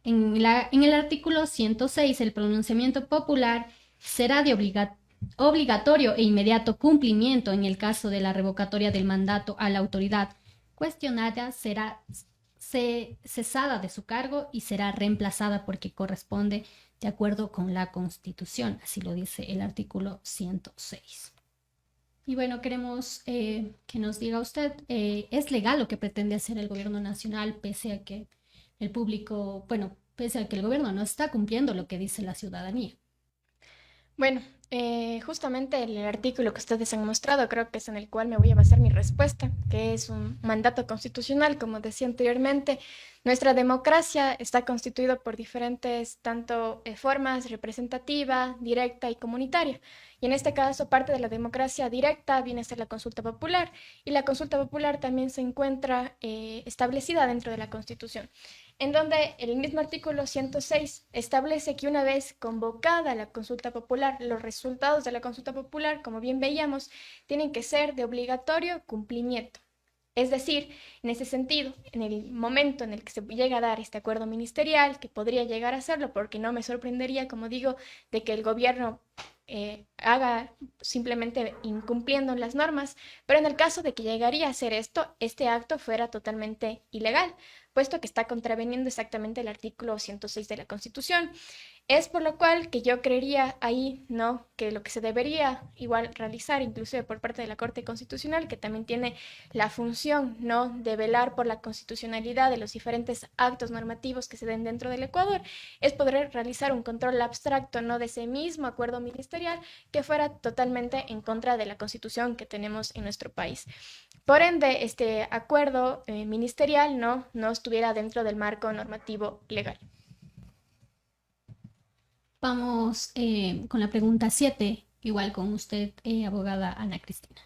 En el artículo 106, el pronunciamiento popular será de obligatorio e inmediato cumplimiento en el caso de la revocatoria del mandato a la autoridad cuestionada, será cesada de su cargo y será reemplazada porque corresponde de acuerdo con la Constitución, así lo dice el artículo 106. Y bueno, queremos que nos diga usted, ¿es legal lo que pretende hacer el gobierno nacional pese a que el público, pese a que el gobierno no está cumpliendo lo que dice la ciudadanía? Bueno, justamente el artículo que ustedes han mostrado creo que es en el cual me voy a basar mi respuesta, que es un mandato constitucional. Como decía anteriormente, nuestra democracia está constituida por diferentes formas: representativa, directa y comunitaria. Y en este caso, parte de la democracia directa viene a ser la consulta popular, y la consulta popular también se encuentra establecida dentro de la Constitución. en donde el mismo artículo 106 establece que una vez convocada la consulta popular, los resultados de la consulta popular, como bien veíamos, tienen que ser de obligatorio cumplimiento. Es decir, en ese sentido, en el momento en el que se llega a dar este acuerdo ministerial, que podría llegar a hacerlo, porque no me sorprendería, como digo, de que el gobierno haga simplemente incumpliendo las normas, pero en el caso de que llegaría a hacer esto, este acto fuera totalmente ilegal, puesto que está contraveniendo exactamente el artículo 106 de la Constitución. Es por lo cual que yo creería ahí, ¿no?, que lo que se debería igual realizar, inclusive por parte de la Corte Constitucional, que también tiene la función, ¿no?, de velar por la constitucionalidad de los diferentes actos normativos que se den dentro del Ecuador, es poder realizar un control abstracto, ¿no?, de ese mismo acuerdo ministerial que fuera totalmente en contra de la Constitución que tenemos en nuestro país. Por ende, este acuerdo ministerial no estuviera dentro del marco normativo legal. Vamos con la pregunta 7, igual con usted, abogada Ana Cristina.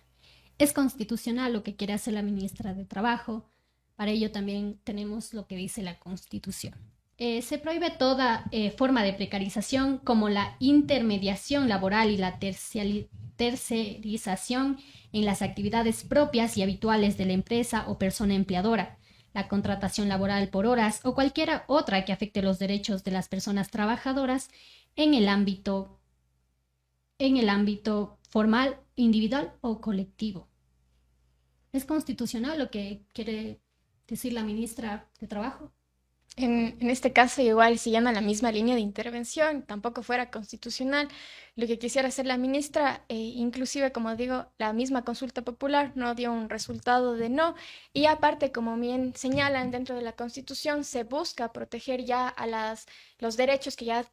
¿Es constitucional lo que quiere hacer la ministra de Trabajo? Para ello también tenemos lo que dice la Constitución. Se prohíbe toda forma de precarización como la intermediación laboral y la tercerización en las actividades propias y habituales de la empresa o persona empleadora, la contratación laboral por horas o cualquier otra que afecte los derechos de las personas trabajadoras en el ámbito formal, individual o colectivo. ¿Es constitucional lo que quiere decir la ministra de Trabajo? En este caso, igual, siguiendo la misma línea de intervención, tampoco fuera constitucional lo que quisiera hacer la ministra, inclusive, como digo, la misma consulta popular no dio un resultado de no, y aparte, como bien señalan dentro de la Constitución, se busca proteger ya a los derechos que ya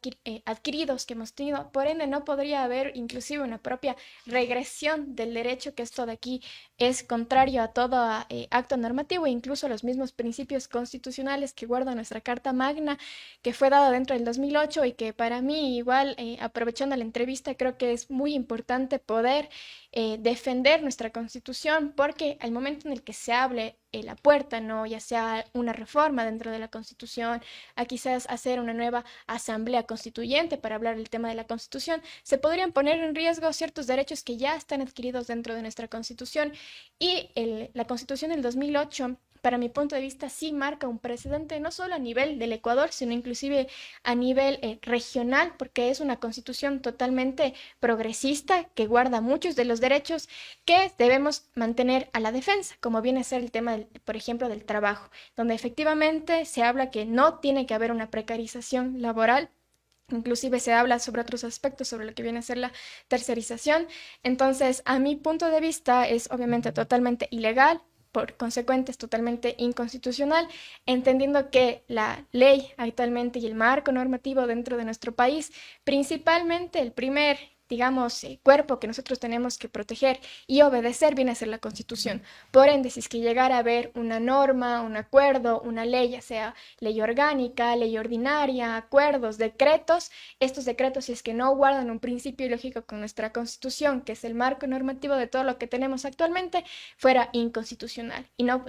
adquiridos que hemos tenido, por ende no podría haber inclusive una propia regresión del derecho, que esto de aquí es contrario a todo acto normativo e incluso a los mismos principios constitucionales que guarda nuestra Carta Magna, que fue dada dentro del 2008 y que para mí igual, aprovechando la entrevista, creo que es muy importante poder defender nuestra Constitución, porque al momento en el que se hable la puerta, ¿no?, ya sea una reforma dentro de la Constitución, a quizás hacer una nueva asamblea constituyente para hablar del tema de la Constitución, se podrían poner en riesgo ciertos derechos que ya están adquiridos dentro de nuestra Constitución, y la Constitución del 2008, para mi punto de vista, sí marca un precedente no solo a nivel del Ecuador, sino inclusive a nivel regional, porque es una constitución totalmente progresista que guarda muchos de los derechos que debemos mantener a la defensa, como viene a ser el tema, por ejemplo, del trabajo, donde efectivamente se habla que no tiene que haber una precarización laboral. Inclusive se habla sobre otros aspectos, sobre lo que viene a ser la tercerización. Entonces, a mi punto de vista, es obviamente totalmente ilegal, por consecuente es totalmente inconstitucional, entendiendo que la ley actualmente y el marco normativo dentro de nuestro país, principalmente el primer, digamos, cuerpo que nosotros tenemos que proteger y obedecer viene a ser la Constitución. Por ende, si es que llegara a haber una norma, un acuerdo, una ley, ya sea ley orgánica, ley ordinaria, acuerdos, decretos, estos decretos, si es que no guardan un principio lógico con nuestra Constitución, que es el marco normativo de todo lo que tenemos actualmente, fuera inconstitucional y no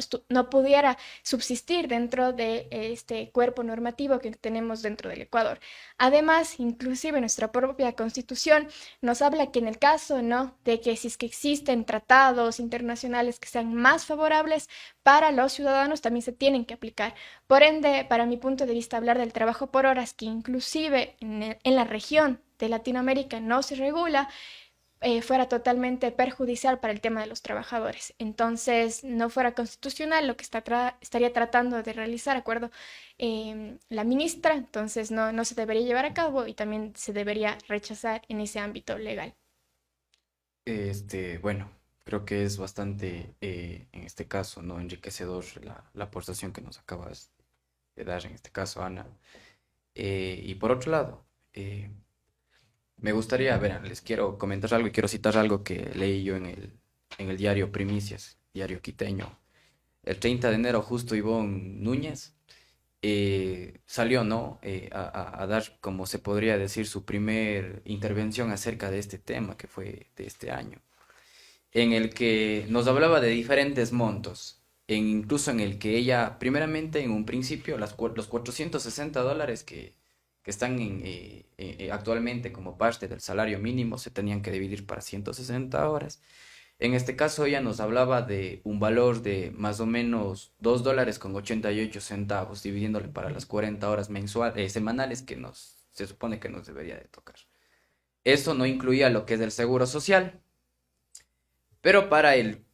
pudiera subsistir dentro de este cuerpo normativo que tenemos dentro del Ecuador. Además, inclusive nuestra propia Constitución nos habla que en el caso, ¿no?, de que si es que existen tratados internacionales que sean más favorables para los ciudadanos, también se tienen que aplicar. Por ende, para mi punto de vista, hablar del trabajo por horas, que inclusive en la región de Latinoamérica no se regula, fuera totalmente perjudicial para el tema de los trabajadores. Entonces, no fuera constitucional lo que estaría tratando de realizar, acuerdo, la ministra, entonces no se debería llevar a cabo y también se debería rechazar en ese ámbito legal. Bueno, creo que es bastante, en este caso, ¿no?, enriquecedor la aportación que nos acabas de dar, en este caso, Ana. Y por otro lado, me gustaría, les quiero comentar algo y quiero citar algo que leí yo en el diario Primicias, diario quiteño. El 30 de enero, justo Ivonne Núñez salió, ¿no?, a dar, como se podría decir, su primer intervención acerca de este tema que fue de este año, en el que nos hablaba de diferentes montos incluso en el que ella, primeramente en un principio, los $460 que están actualmente como parte del salario mínimo se tenían que dividir para 160 horas. En este caso ella nos hablaba de un valor de más o menos $2.88, dividiéndole para las 40 horas semanales que se supone que nos debería de tocar. Eso no incluía lo que es el seguro social, pero para el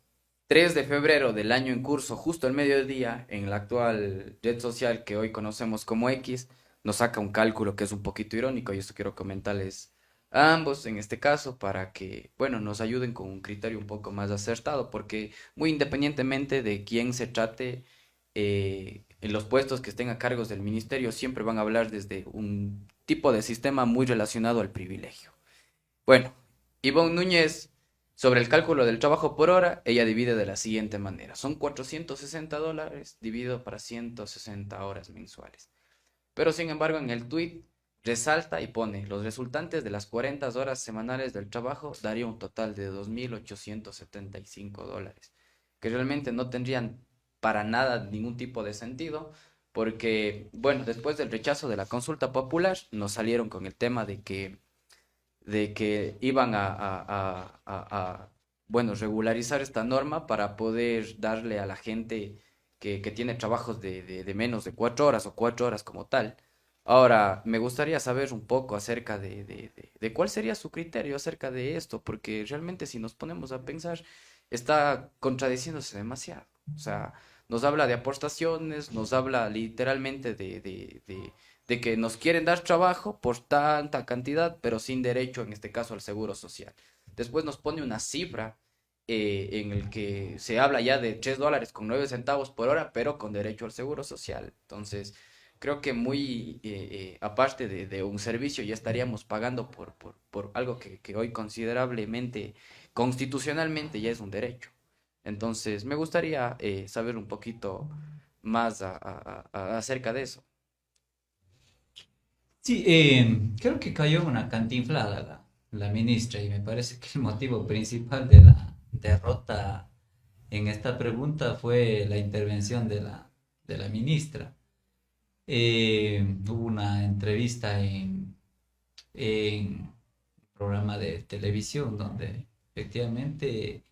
3 de febrero del año en curso, justo al mediodía, en la actual red social que hoy conocemos como X, nos saca un cálculo que es un poquito irónico, y esto quiero comentarles a ambos en este caso para que, bueno, nos ayuden con un criterio un poco más acertado, porque muy independientemente de quién se trate, en los puestos que estén a cargo del ministerio siempre van a hablar desde un tipo de sistema muy relacionado al privilegio. Bueno, Ivonne Núñez, sobre el cálculo del trabajo por hora, ella divide de la siguiente manera. Son $460 dividido para 160 horas mensuales. Pero sin embargo en el tweet resalta y pone, los resultantes de las 40 horas semanales del trabajo daría un total de $2.875, que realmente no tendrían para nada ningún tipo de sentido, porque, bueno, después del rechazo de la consulta popular, nos salieron con el tema de que iban bueno, regularizar esta norma para poder darle a la gente que tiene trabajos de menos de 4 horas o 4 horas como tal. Ahora, me gustaría saber un poco acerca de cuál sería su criterio acerca de esto, porque realmente si nos ponemos a pensar, está contradiciéndose demasiado. O sea, nos habla de aportaciones, nos habla literalmente de que nos quieren dar trabajo por tanta cantidad, pero sin derecho, en este caso, al seguro social. Después nos pone una cifra en el que se habla ya de $3.09 por hora, pero con derecho al seguro social. Entonces, creo que muy aparte de un servicio, ya estaríamos pagando por algo que hoy considerablemente, constitucionalmente, ya es un derecho. Entonces, me gustaría saber un poquito más acerca de eso. Sí, creo que cayó en una cantinflada la ministra, y me parece que el motivo principal de la derrota en esta pregunta fue la intervención de la ministra. Hubo una entrevista en un programa de televisión donde efectivamente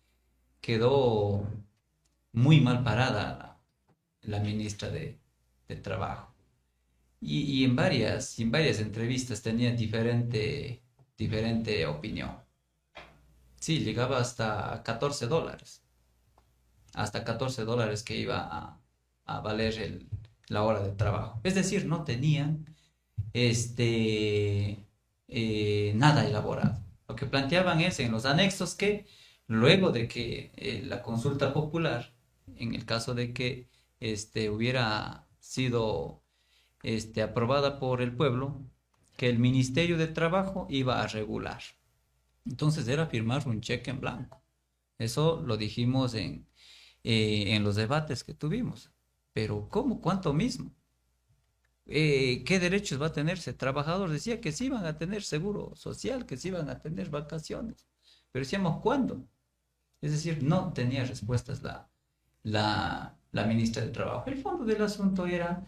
quedó muy mal parada la ministra de Trabajo. Y en varias entrevistas tenía diferente opinión. Sí, llegaba hasta $14. Hasta $14 que iba a valer la hora de trabajo. Es decir, no tenían nada elaborado. Lo que planteaban es en los anexos que luego de que la consulta popular, en el caso de que hubiera sido aprobada por el pueblo, que el Ministerio de Trabajo iba a regular. Entonces era firmar un cheque en blanco. Eso lo dijimos en los debates que tuvimos. Pero ¿cómo? ¿Cuánto mismo? ¿Qué derechos va a tener ese trabajador? Decía que sí iban a tener seguro social, que sí iban a tener vacaciones. Pero decíamos, ¿cuándo? Es decir, no tenía respuestas la ministra de Trabajo. El fondo del asunto era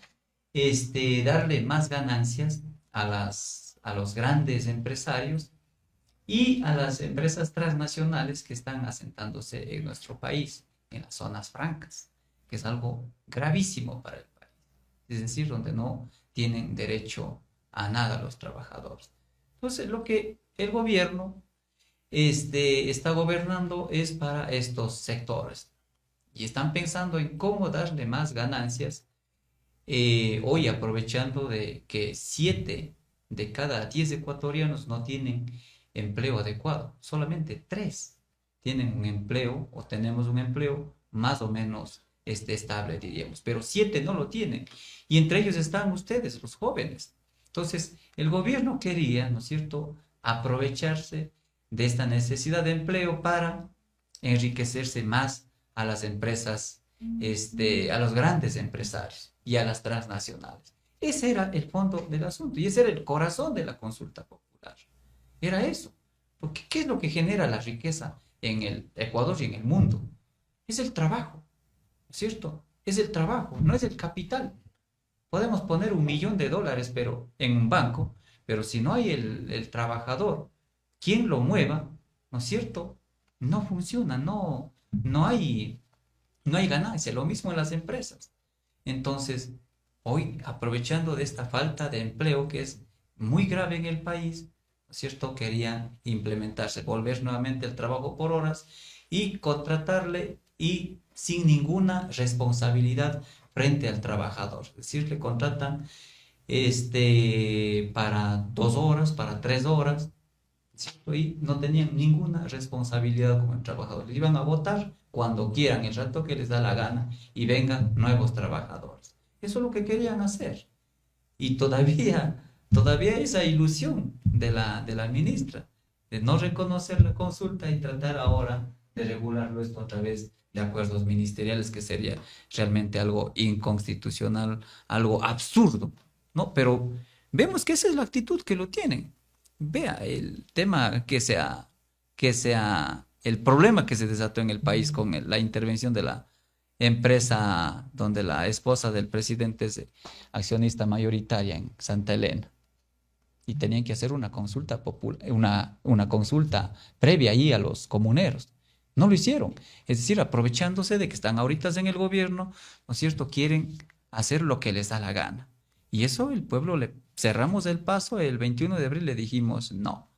darle más ganancias a los grandes empresarios y a las empresas transnacionales que están asentándose en nuestro país, en las zonas francas, que es algo gravísimo para el país. Es decir, donde no tienen derecho a nada los trabajadores. Entonces, lo que el gobierno está gobernando es para estos sectores y están pensando en cómo darle más ganancias. Hoy, aprovechando de que 7 de cada 10 ecuatorianos no tienen empleo adecuado, solamente 3 tienen un empleo o tenemos un empleo más o menos estable, diríamos, pero 7 no lo tienen, y entre ellos están ustedes, los jóvenes. Entonces, el gobierno quería, ¿no es cierto?, aprovecharse de esta necesidad de empleo para enriquecerse más a las empresas, a los grandes empresarios y a las transnacionales. Ese era el fondo del asunto y ese era el corazón de la consulta popular. Era eso. Porque ¿qué es lo que genera la riqueza en el Ecuador y en el mundo? Es el trabajo. O es cierto? Es el trabajo, no es el capital. Podemos poner $1.000.000 pero, en un banco, pero si no hay el trabajador, quien lo mueva, ¿no es cierto? No funciona, no hay ganancia. Lo mismo en las empresas. Entonces, hoy, aprovechando de esta falta de empleo que es muy grave en el país, ¿no es cierto? Quería implementarse, volver nuevamente al trabajo por horas y contratarle y sin ninguna responsabilidad frente al trabajador. Es decir, le contratan para 2 horas, para 3 horas, ¿cierto? Y no tenían ninguna responsabilidad con el trabajador. Le iban a votar cuando quieran, el rato que les da la gana, y vengan nuevos trabajadores. Eso es lo que querían hacer. Y todavía esa ilusión de la ministra, de no reconocer la consulta y tratar ahora de regularlo esto a través de acuerdos ministeriales, que sería realmente algo inconstitucional, algo absurdo, ¿no? Pero vemos que esa es la actitud que lo tienen. Vea el tema el problema que se desató en el país con la intervención de la empresa donde la esposa del presidente es accionista mayoritaria en Santa Elena. Y tenían que hacer una consulta una consulta previa ahí a los comuneros. No lo hicieron. Es decir, aprovechándose de que están ahorita en el gobierno, ¿no es cierto? Quieren hacer lo que les da la gana. Y eso el pueblo le cerramos el paso el 21 de abril, le dijimos no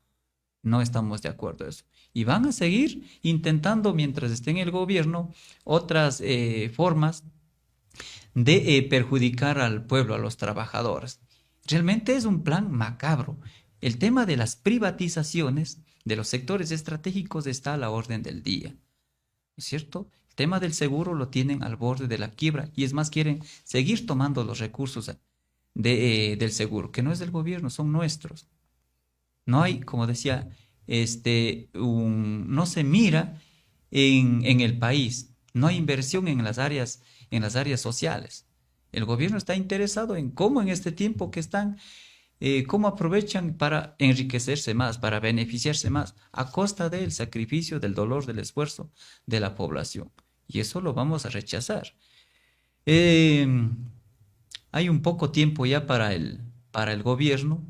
estamos de acuerdo a eso. Y van a seguir intentando, mientras esté en el gobierno, otras formas de perjudicar al pueblo, a los trabajadores. Realmente es un plan macabro. El tema de las privatizaciones de los sectores estratégicos está a la orden del día, ¿no es cierto? El tema del seguro lo tienen al borde de la quiebra, y es más, quieren seguir tomando los recursos del seguro, que no es del gobierno, son nuestros. No hay, como decía, no se mira en el país, no hay inversión en las áreas sociales. El gobierno está interesado en cómo en este tiempo que están, cómo aprovechan para enriquecerse más, para beneficiarse más, a costa del sacrificio, del dolor, del esfuerzo de la población. Y eso lo vamos a rechazar. Hay un poco tiempo ya para el gobierno,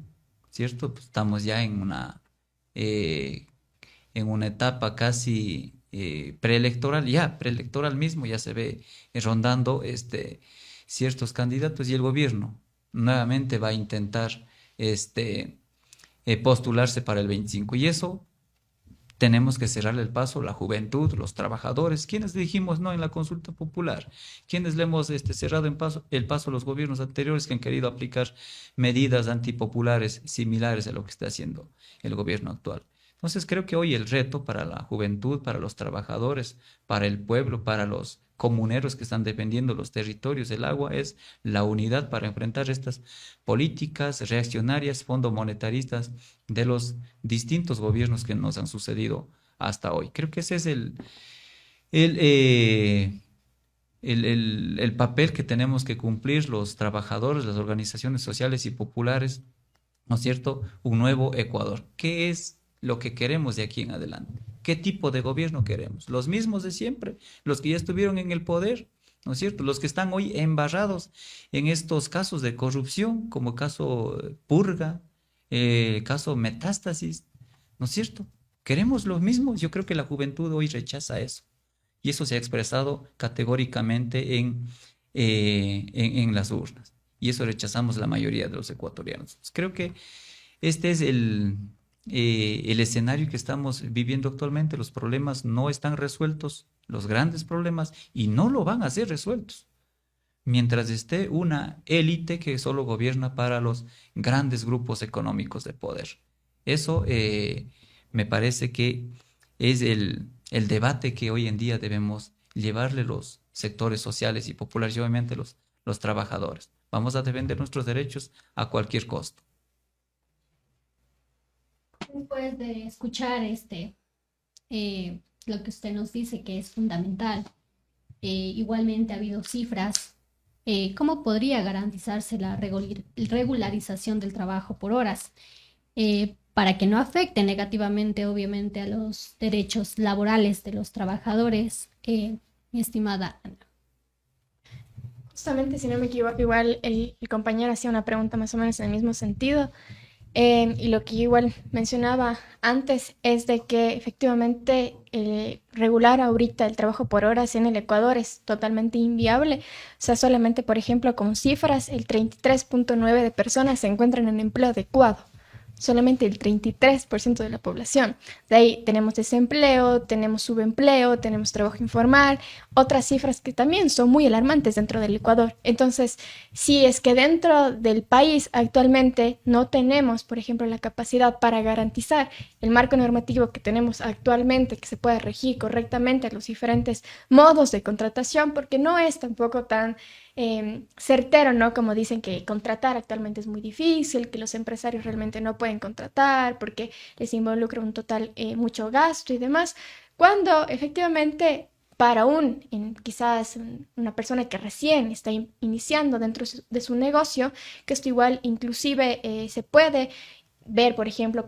¿cierto? Pues estamos ya en una etapa casi preelectoral mismo, ya se ve rondando ciertos candidatos, y el gobierno nuevamente va a intentar postularse para el 25, y eso tenemos que cerrarle el paso, la juventud, los trabajadores, quienes dijimos no en la consulta popular, quienes le hemos cerrado el paso a los gobiernos anteriores que han querido aplicar medidas antipopulares similares a lo que está haciendo el gobierno actual. Entonces creo que hoy el reto para la juventud, para los trabajadores, para el pueblo, para los comuneros que están defendiendo los territorios del agua, es la unidad para enfrentar estas políticas reaccionarias, fondomonetaristas de los distintos gobiernos que nos han sucedido hasta hoy. Creo que ese es el papel que tenemos que cumplir los trabajadores, las organizaciones sociales y populares, ¿no es cierto? Un nuevo Ecuador. ¿Qué es lo que queremos de aquí en adelante? ¿Qué tipo de gobierno queremos? ¿Los mismos de siempre? ¿Los que ya estuvieron en el poder? ¿No es cierto? Los que están hoy embarrados en estos casos de corrupción, como caso Purga, caso Metástasis, ¿no es cierto? ¿Queremos los mismos? Yo creo que la juventud hoy rechaza eso. Y eso se ha expresado categóricamente en las urnas. Y eso rechazamos la mayoría de los ecuatorianos. Creo que este es el escenario que estamos viviendo actualmente. Los problemas no están resueltos, los grandes problemas, y no lo van a ser resueltos mientras esté una élite que solo gobierna para los grandes grupos económicos de poder. Eso me parece que es el debate que hoy en día debemos llevarle los sectores sociales y populares, y obviamente los trabajadores. Vamos a defender nuestros derechos a cualquier costo. Después de escuchar lo que usted nos dice que es fundamental, igualmente ha habido cifras. ¿Cómo podría garantizarse la regularización del trabajo por horas para que no afecte negativamente, obviamente, a los derechos laborales de los trabajadores, mi estimada Ana? Justamente, si no me equivoco, igual el compañero hacía una pregunta más o menos en el mismo sentido. Y lo que yo igual mencionaba antes es de que efectivamente regular ahorita el trabajo por horas en el Ecuador es totalmente inviable. O sea, solamente, por ejemplo, con cifras, el 33.9% de personas se encuentran en empleo adecuado. Solamente el 33% de la población. De ahí tenemos desempleo, tenemos subempleo, tenemos trabajo informal, otras cifras que también son muy alarmantes dentro del Ecuador. Entonces, si es que dentro del país actualmente no tenemos, por ejemplo, la capacidad para garantizar el marco normativo que tenemos actualmente, que se pueda regir correctamente los diferentes modos de contratación, porque no es tampoco tan certero, ¿no? Como dicen que contratar actualmente es muy difícil, que los empresarios realmente no pueden contratar porque les involucra un total mucho gasto y demás, cuando efectivamente para quizás una persona que recién está iniciando dentro de su negocio, que esto igual inclusive se puede ver, por ejemplo,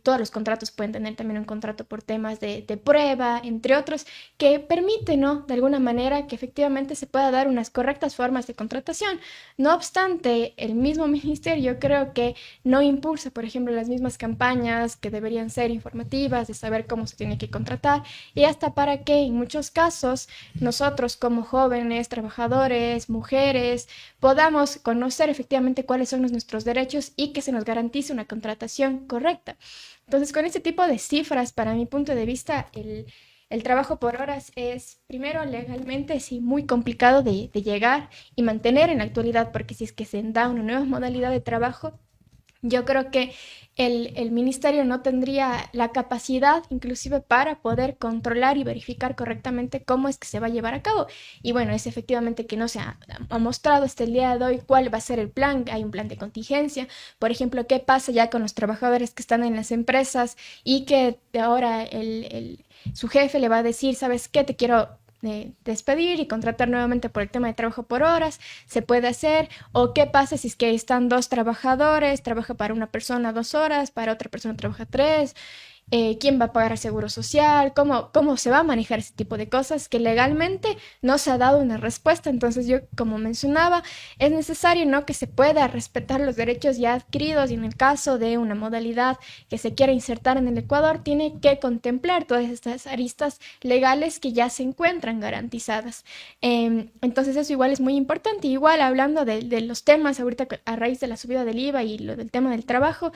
todos los contratos pueden tener también un contrato por temas de prueba, entre otros, que permite, ¿no? De alguna manera que efectivamente se pueda dar unas correctas formas de contratación. No obstante, el mismo ministerio creo que no impulsa, por ejemplo, las mismas campañas que deberían ser informativas, de saber cómo se tiene que contratar, y hasta para que en muchos casos nosotros como jóvenes, trabajadores, mujeres, podamos conocer efectivamente cuáles son nuestros derechos y que se nos garantice una contratación correcta. Entonces, con este tipo de cifras, para mi punto de vista, el trabajo por horas es, primero, legalmente sí muy complicado de llegar y mantener en la actualidad, porque si es que se da una nueva modalidad de trabajo, yo creo que el ministerio no tendría la capacidad inclusive para poder controlar y verificar correctamente cómo es que se va a llevar a cabo. Y bueno, es efectivamente que no se ha mostrado hasta el día de hoy cuál va a ser el plan. Hay un plan de contingencia. Por ejemplo, qué pasa ya con los trabajadores que están en las empresas y que ahora su jefe le va a decir, ¿sabes qué? Te quiero despedir y contratar nuevamente por el tema de trabajo por horas, se puede hacer. O qué pasa si es que están dos trabajadores, trabaja para una persona 2 horas, para otra persona trabaja 3. ¿Quién va a pagar el seguro social? ¿Cómo se va a manejar ese tipo de cosas que legalmente no se ha dado una respuesta? Entonces yo, como mencionaba, es necesario, ¿no?, que se pueda respetar los derechos ya adquiridos, y en el caso de una modalidad que se quiera insertar en el Ecuador, tiene que contemplar todas estas aristas legales que ya se encuentran garantizadas. Entonces eso igual es muy importante. Igual hablando de los temas ahorita a raíz de la subida del IVA y lo del tema del trabajo,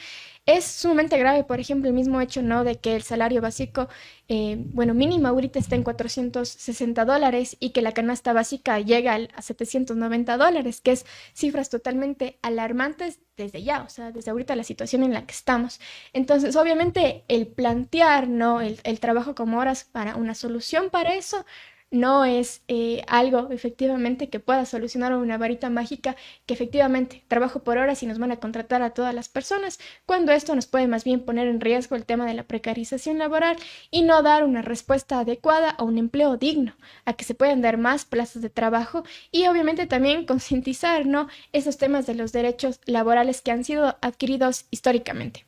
es sumamente grave, por ejemplo, el mismo hecho, ¿no?, de que el salario básico, mínimo ahorita está en $460 y que la canasta básica llega a $790, que es cifras totalmente alarmantes desde ya, o sea, desde ahorita la situación en la que estamos. Entonces, obviamente, el plantear, ¿no?, el trabajo como horas para una solución para eso, no es algo efectivamente que pueda solucionar una varita mágica, que efectivamente trabajo por horas y nos van a contratar a todas las personas, cuando esto nos puede más bien poner en riesgo el tema de la precarización laboral y no dar una respuesta adecuada a un empleo digno, a que se puedan dar más plazas de trabajo y obviamente también concientizar, ¿no?, esos temas de los derechos laborales que han sido adquiridos históricamente.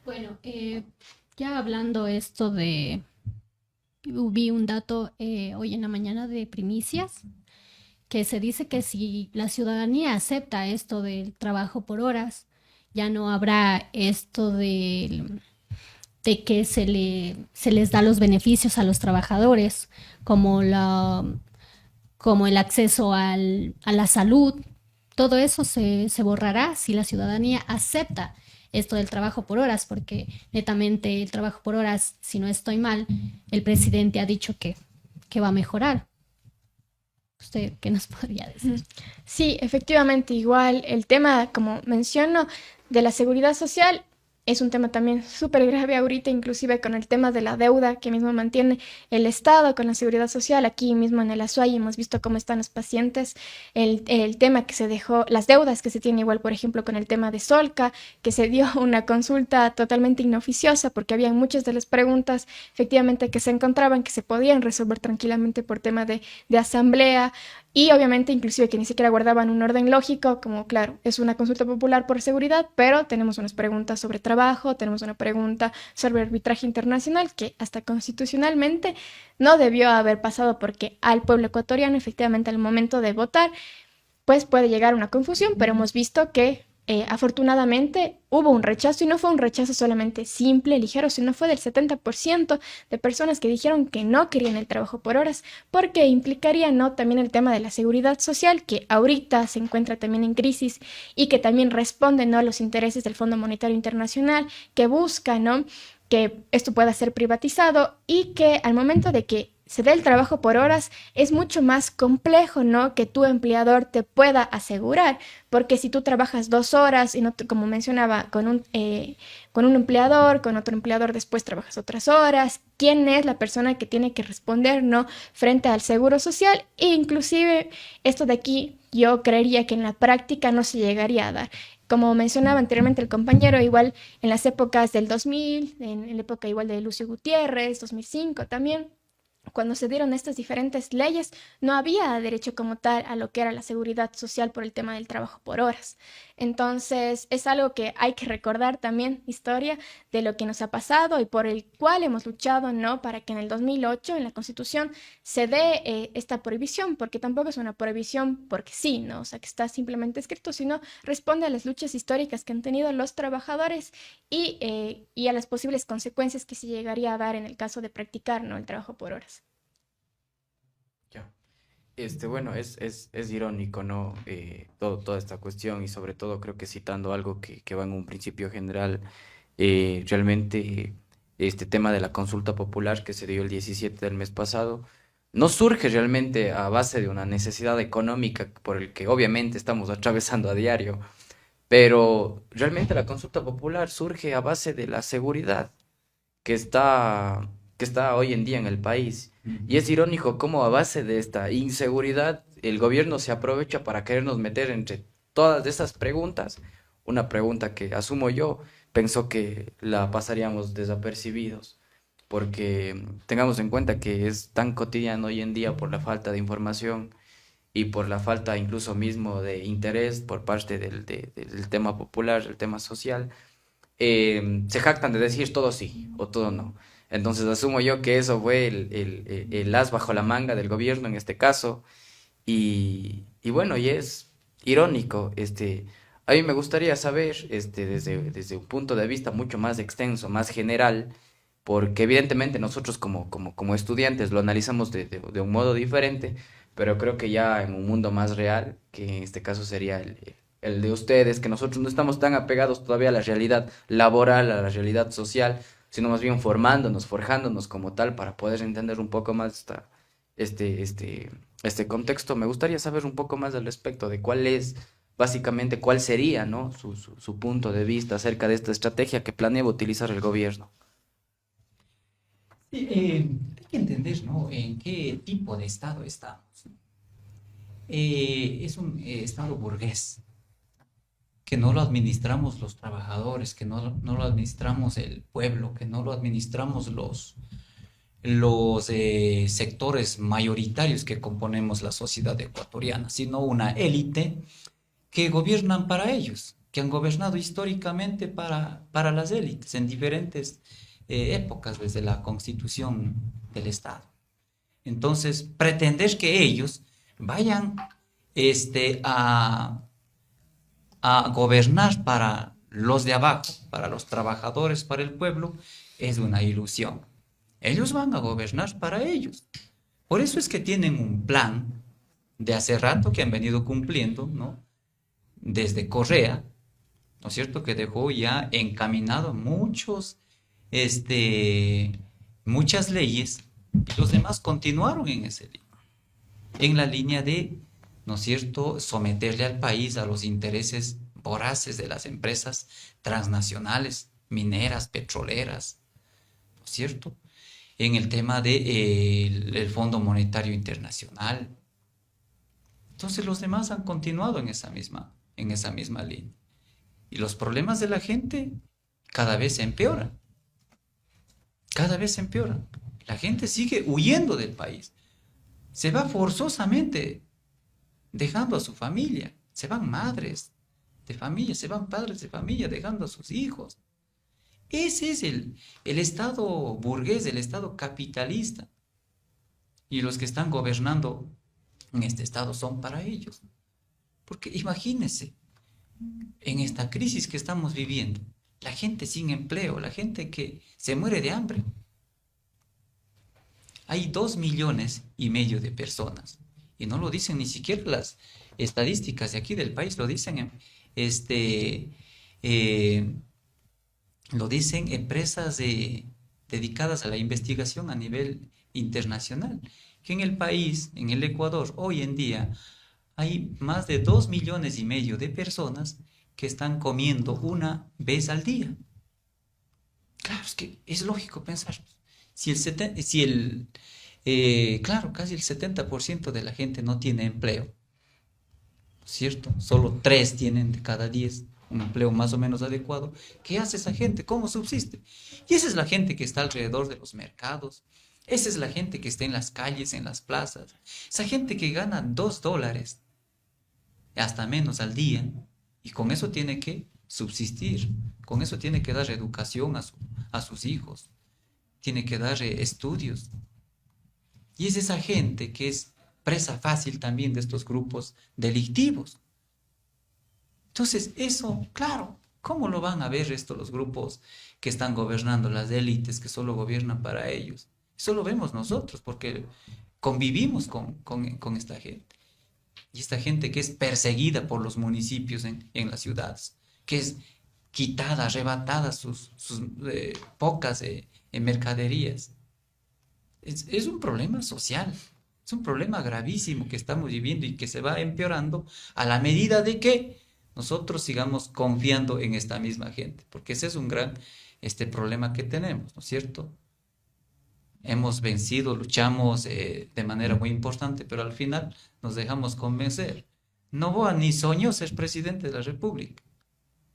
Bueno, ya hablando esto vi un dato hoy en la mañana de Primicias, que se dice que si la ciudadanía acepta esto del trabajo por horas, ya no habrá esto de que se les da los beneficios a los trabajadores, como el acceso a la salud. Todo eso se borrará si la ciudadanía acepta esto del trabajo por horas, porque netamente el trabajo por horas, si no estoy mal, el presidente ha dicho que va a mejorar. ¿Usted qué nos podría decir? Sí, efectivamente, igual el tema, como menciono, de la seguridad social es un tema también súper grave ahorita, inclusive con el tema de la deuda que mismo mantiene el Estado con la seguridad social. Aquí mismo en el Azuay hemos visto cómo están los pacientes, el tema que se dejó, las deudas que se tiene igual, por ejemplo, con el tema de Solca, que se dio una consulta totalmente inoficiosa porque había muchas de las preguntas efectivamente que se encontraban que se podían resolver tranquilamente por tema de asamblea. Y obviamente inclusive que ni siquiera guardaban un orden lógico, como claro, es una consulta popular por seguridad, pero tenemos unas preguntas sobre trabajo trabajo, tenemos una pregunta sobre arbitraje internacional que hasta constitucionalmente no debió haber pasado porque al pueblo ecuatoriano efectivamente al momento de votar pues puede llegar a una confusión, pero hemos visto que afortunadamente hubo un rechazo y no fue un rechazo solamente simple, ligero, sino fue del 70% de personas que dijeron que no querían el trabajo por horas porque implicaría, ¿no?, también el tema de la seguridad social que ahorita se encuentra también en crisis y que también responde, ¿no?, a los intereses del Fondo Monetario Internacional que busca, ¿no?, que esto pueda ser privatizado y que al momento de que se dé el trabajo por horas es mucho más complejo, ¿no?, que tu empleador te pueda asegurar, porque si tú trabajas 2 horas y no, como mencionaba, con un empleador, con otro empleador después trabajas otras horas, ¿quién es la persona que tiene que responder, ¿no?, frente al seguro social? E inclusive esto de aquí yo creería que en la práctica no se llegaría a dar. Como mencionaba anteriormente el compañero, igual en las épocas del 2000, en la época igual de Lucio Gutiérrez, 2005 también, cuando se dieron estas diferentes leyes, no había derecho como tal a lo que era la seguridad social por el tema del trabajo por horas. Entonces, es algo que hay que recordar también, historia de lo que nos ha pasado y por el cual hemos luchado, ¿no?, para que en el 2008 en la Constitución se dé esta prohibición, porque tampoco es una prohibición porque sí, ¿no?, o sea, que está simplemente escrito, sino responde a las luchas históricas que han tenido los trabajadores y a las posibles consecuencias que se llegaría a dar en el caso de practicar, ¿no?, el trabajo por horas. Bueno, es irónico, ¿no? Toda esta cuestión y sobre todo creo que citando algo que va en un principio general, realmente este tema de la consulta popular que se dio el 17 del mes pasado, no surge realmente a base de una necesidad económica por el que obviamente estamos atravesando a diario, pero realmente la consulta popular surge a base de la seguridad que está hoy en día en el país. Y es irónico cómo a base de esta inseguridad el gobierno se aprovecha para querernos meter entre todas esas preguntas, una pregunta que asumo yo, pensó que la pasaríamos desapercibidos, porque tengamos en cuenta que es tan cotidiano hoy en día por la falta de información y por la falta incluso mismo de interés por parte del tema popular, el tema social, se jactan de decir todo sí o todo no. Entonces asumo yo que eso fue el as bajo la manga del gobierno en este caso. Y bueno, y es irónico. A mí me gustaría saber, desde un punto de vista mucho más extenso, más general, porque evidentemente nosotros como estudiantes lo analizamos de un modo diferente, pero creo que ya en un mundo más real, que en este caso sería el de ustedes, que nosotros no estamos tan apegados todavía a la realidad laboral, a la realidad social, sino más bien formándonos, forjándonos como tal para poder entender un poco más este contexto. Me gustaría saber un poco más al respecto de básicamente, cuál sería, ¿no?, su punto de vista acerca de esta estrategia que planea utilizar el gobierno. Sí, hay que entender, ¿no?, en qué tipo de Estado estamos. Es un Estado burgués, que no lo administramos los trabajadores, que no lo administramos el pueblo, que no lo administramos los sectores mayoritarios que componemos la sociedad ecuatoriana, sino una élite que gobiernan para ellos, que han gobernado históricamente para las élites en diferentes épocas desde la constitución del Estado. Entonces, pretender que ellos vayan a gobernar para los de abajo, para los trabajadores, para el pueblo, es una ilusión. Ellos van a gobernar para ellos. Por eso es que tienen un plan de hace rato que han venido cumpliendo, ¿no?, desde Correa, ¿no es cierto?, que dejó ya encaminado muchas leyes, y los demás continuaron en la línea de, ¿no es cierto?, someterle al país a los intereses voraces de las empresas transnacionales, mineras, petroleras, ¿no es cierto?, en el tema del Fondo Monetario Internacional. Entonces los demás han continuado en esa misma línea. Y los problemas de la gente cada vez se empeoran. Cada vez se empeoran. La gente sigue huyendo del país. Se va forzosamente dejando a su familia. Se van madres de familia, se van padres de familia dejando a sus hijos. Ese es el Estado burgués, el Estado capitalista. Y los que están gobernando en este Estado son para ellos. Porque imagínense, en esta crisis que estamos viviendo, la gente sin empleo, la gente que se muere de hambre. Hay 2,5 millones de personas. Y no lo dicen ni siquiera las estadísticas de aquí del país, lo dicen lo dicen empresas dedicadas a la investigación a nivel internacional, que en el país, en el Ecuador, hoy en día, hay más de 2,5 millones de personas que están comiendo una vez al día. Claro, es que es lógico pensar, claro, casi el 70% de la gente no tiene empleo, ¿cierto? Solo 3 tienen de cada 10 un empleo más o menos adecuado. ¿Qué hace esa gente? ¿Cómo subsiste? Y esa es la gente que está alrededor de los mercados. Esa es la gente que está en las calles, en las plazas. Esa gente que gana $2, hasta menos al día, y con eso tiene que subsistir. Con eso tiene que dar educación a sus hijos. Tiene que dar estudios. Y es esa gente que es presa fácil también de estos grupos delictivos. Entonces, eso, claro, ¿cómo lo van a ver esto los grupos que están gobernando, las élites que solo gobiernan para ellos? Eso lo vemos nosotros porque convivimos con esta gente. Y esta gente que es perseguida por los municipios en las ciudades, que es quitada, arrebatada sus pocas mercaderías. Es un problema social, es un problema gravísimo que estamos viviendo y que se va empeorando a la medida de que nosotros sigamos confiando en esta misma gente, porque ese es un gran problema que tenemos, ¿no es cierto? Hemos vencido, luchamos de manera muy importante, pero al final nos dejamos convencer. Noboa ni soñó ser presidente de la República,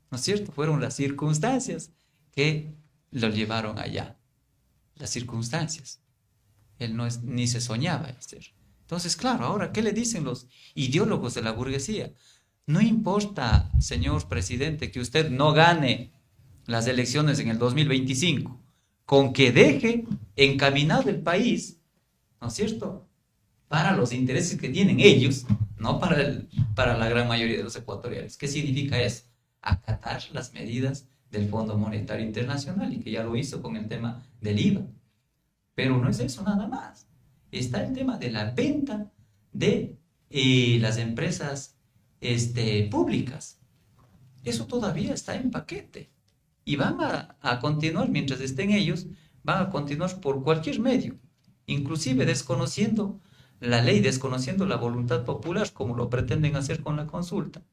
¿no es cierto? Fueron las circunstancias que lo llevaron allá, las circunstancias. Él ni se soñaba en ser. Entonces, claro, ahora, ¿qué le dicen los ideólogos de la burguesía? No importa, señor presidente, que usted no gane las elecciones en el 2025, con que deje encaminado el país, ¿no es cierto?, para los intereses que tienen ellos, no para la gran mayoría de los ecuatorianos. ¿Qué significa eso? Acatar las medidas del Fondo Monetario Internacional, y que ya lo hizo con el tema del IVA. Pero no es eso nada más. Está el tema de la venta de las empresas públicas. Eso todavía está en paquete. Y van a continuar, mientras estén ellos, van a continuar por cualquier medio, inclusive desconociendo la ley, desconociendo la voluntad popular, como lo pretenden hacer con la consulta.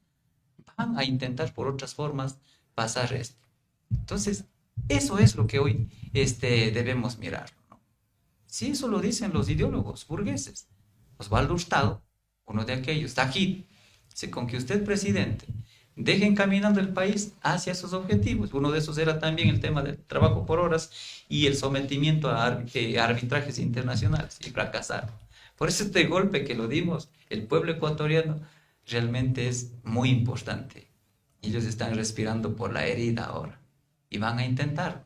Van a intentar por otras formas pasar esto. Entonces, eso es lo que hoy debemos mirar, ¿no? Si eso lo dicen los ideólogos burgueses. Osvaldo Hurtado, uno de aquellos, Tajid, dice: con que usted, presidente, deje encaminando el país hacia sus objetivos. Uno de esos era también el tema del trabajo por horas y el sometimiento a arbitrajes internacionales, y fracasaron. Por eso este golpe que lo dimos, el pueblo ecuatoriano, realmente es muy importante. Ellos están respirando por la herida ahora y van a intentar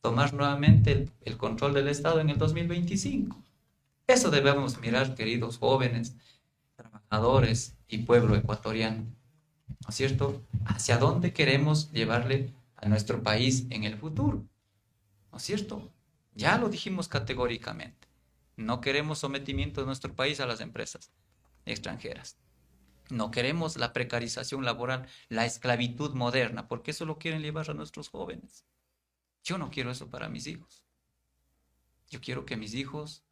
tomar nuevamente el control del Estado en el 2025. Eso debemos mirar, queridos jóvenes, trabajadores y pueblo ecuatoriano, ¿no es cierto? ¿Hacia dónde queremos llevarle a nuestro país en el futuro? ¿No es cierto? Ya lo dijimos categóricamente. No queremos sometimiento de nuestro país a las empresas extranjeras. No queremos la precarización laboral, la esclavitud moderna, porque eso lo quieren llevar a nuestros jóvenes. Yo no quiero eso para mis hijos. Yo quiero que mis hijos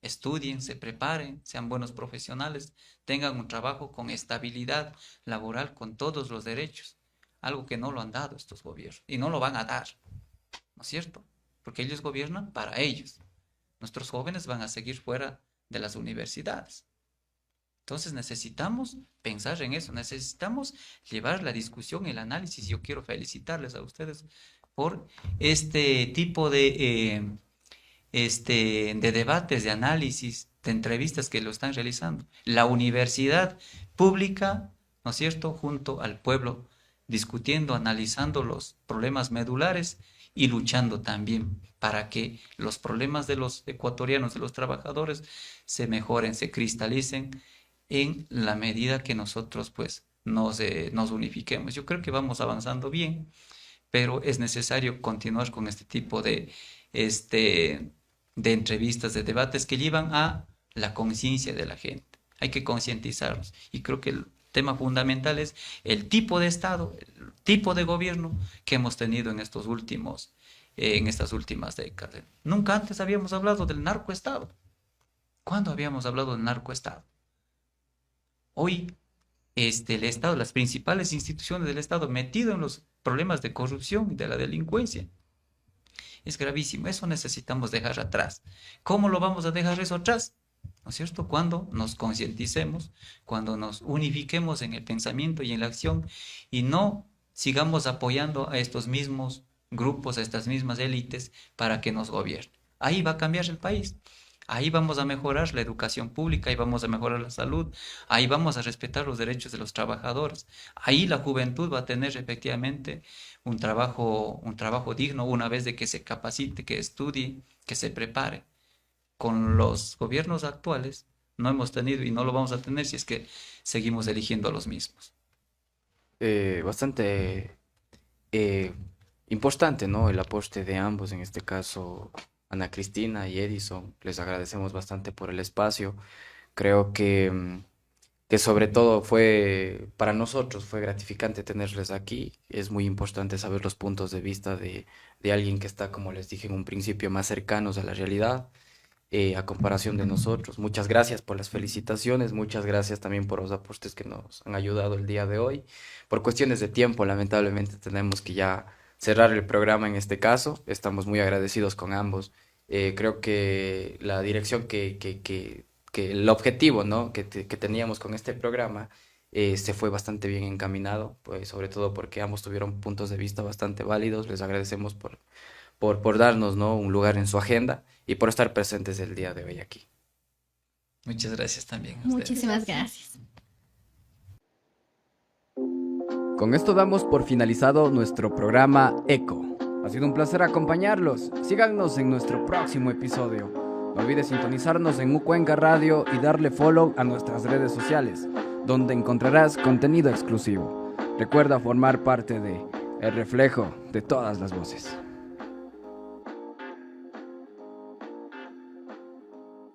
estudien, se preparen, sean buenos profesionales, tengan un trabajo con estabilidad laboral, con todos los derechos, algo que no lo han dado estos gobiernos y no lo van a dar, ¿no es cierto? Porque ellos gobiernan para ellos. Nuestros jóvenes van a seguir fuera de las universidades. Entonces necesitamos pensar en eso, necesitamos llevar la discusión, el análisis. Yo quiero felicitarles a ustedes por este tipo de debates, de análisis, de entrevistas que lo están realizando. La universidad pública, ¿no es cierto?, junto al pueblo, discutiendo, analizando los problemas medulares y luchando también para que los problemas de los ecuatorianos, de los trabajadores, se mejoren, se cristalicen en la medida que nosotros pues nos unifiquemos. Yo creo que vamos avanzando bien, pero es necesario continuar con este tipo de entrevistas, de debates que llevan a la conciencia de la gente. Hay que concientizarnos y creo que el tema fundamental es el tipo de Estado, el tipo de gobierno que hemos tenido en estas últimas décadas. Nunca antes habíamos hablado del narcoestado. ¿Cuándo habíamos hablado del narcoestado? Hoy el Estado, las principales instituciones del Estado metido en los problemas de corrupción y de la delincuencia. Es gravísimo, eso necesitamos dejar atrás. ¿Cómo lo vamos a dejar eso atrás? ¿No es cierto? Cuando nos concienticemos, cuando nos unifiquemos en el pensamiento y en la acción y no sigamos apoyando a estos mismos grupos, a estas mismas élites para que nos gobiernen. Ahí va a cambiar el país. Ahí vamos a mejorar la educación pública, ahí vamos a mejorar la salud, ahí vamos a respetar los derechos de los trabajadores. Ahí la juventud va a tener efectivamente un trabajo digno una vez de que se capacite, que estudie, que se prepare. Con los gobiernos actuales no hemos tenido y no lo vamos a tener si es que seguimos eligiendo a los mismos. Bastante importante, ¿no? El aporte de ambos, en este caso Ana Cristina y Edison. Les agradecemos bastante por el espacio. Creo que sobre todo para nosotros fue gratificante tenerles aquí. Es muy importante saber los puntos de vista de alguien que está, como les dije en un principio, más cercanos a la realidad, a comparación de nosotros. Muchas gracias por las felicitaciones, muchas gracias también por los aportes que nos han ayudado el día de hoy. Por cuestiones de tiempo, lamentablemente tenemos que ya cerrar el programa en este caso. Estamos muy agradecidos con ambos. Creo que la dirección que el objetivo, ¿no?, que teníamos con este programa se fue bastante bien encaminado, pues sobre todo porque ambos tuvieron puntos de vista bastante válidos. Les agradecemos por darnos, ¿no?, un lugar en su agenda y por estar presentes el día de hoy aquí. Muchas gracias también a ustedes. Muchísimas gracias. Con esto damos por finalizado nuestro programa ECO. Ha sido un placer acompañarlos. Síganos en nuestro próximo episodio. No olvides sintonizarnos en Cuenca Radio y darle follow a nuestras redes sociales, donde encontrarás contenido exclusivo. Recuerda formar parte de El Reflejo de todas las voces.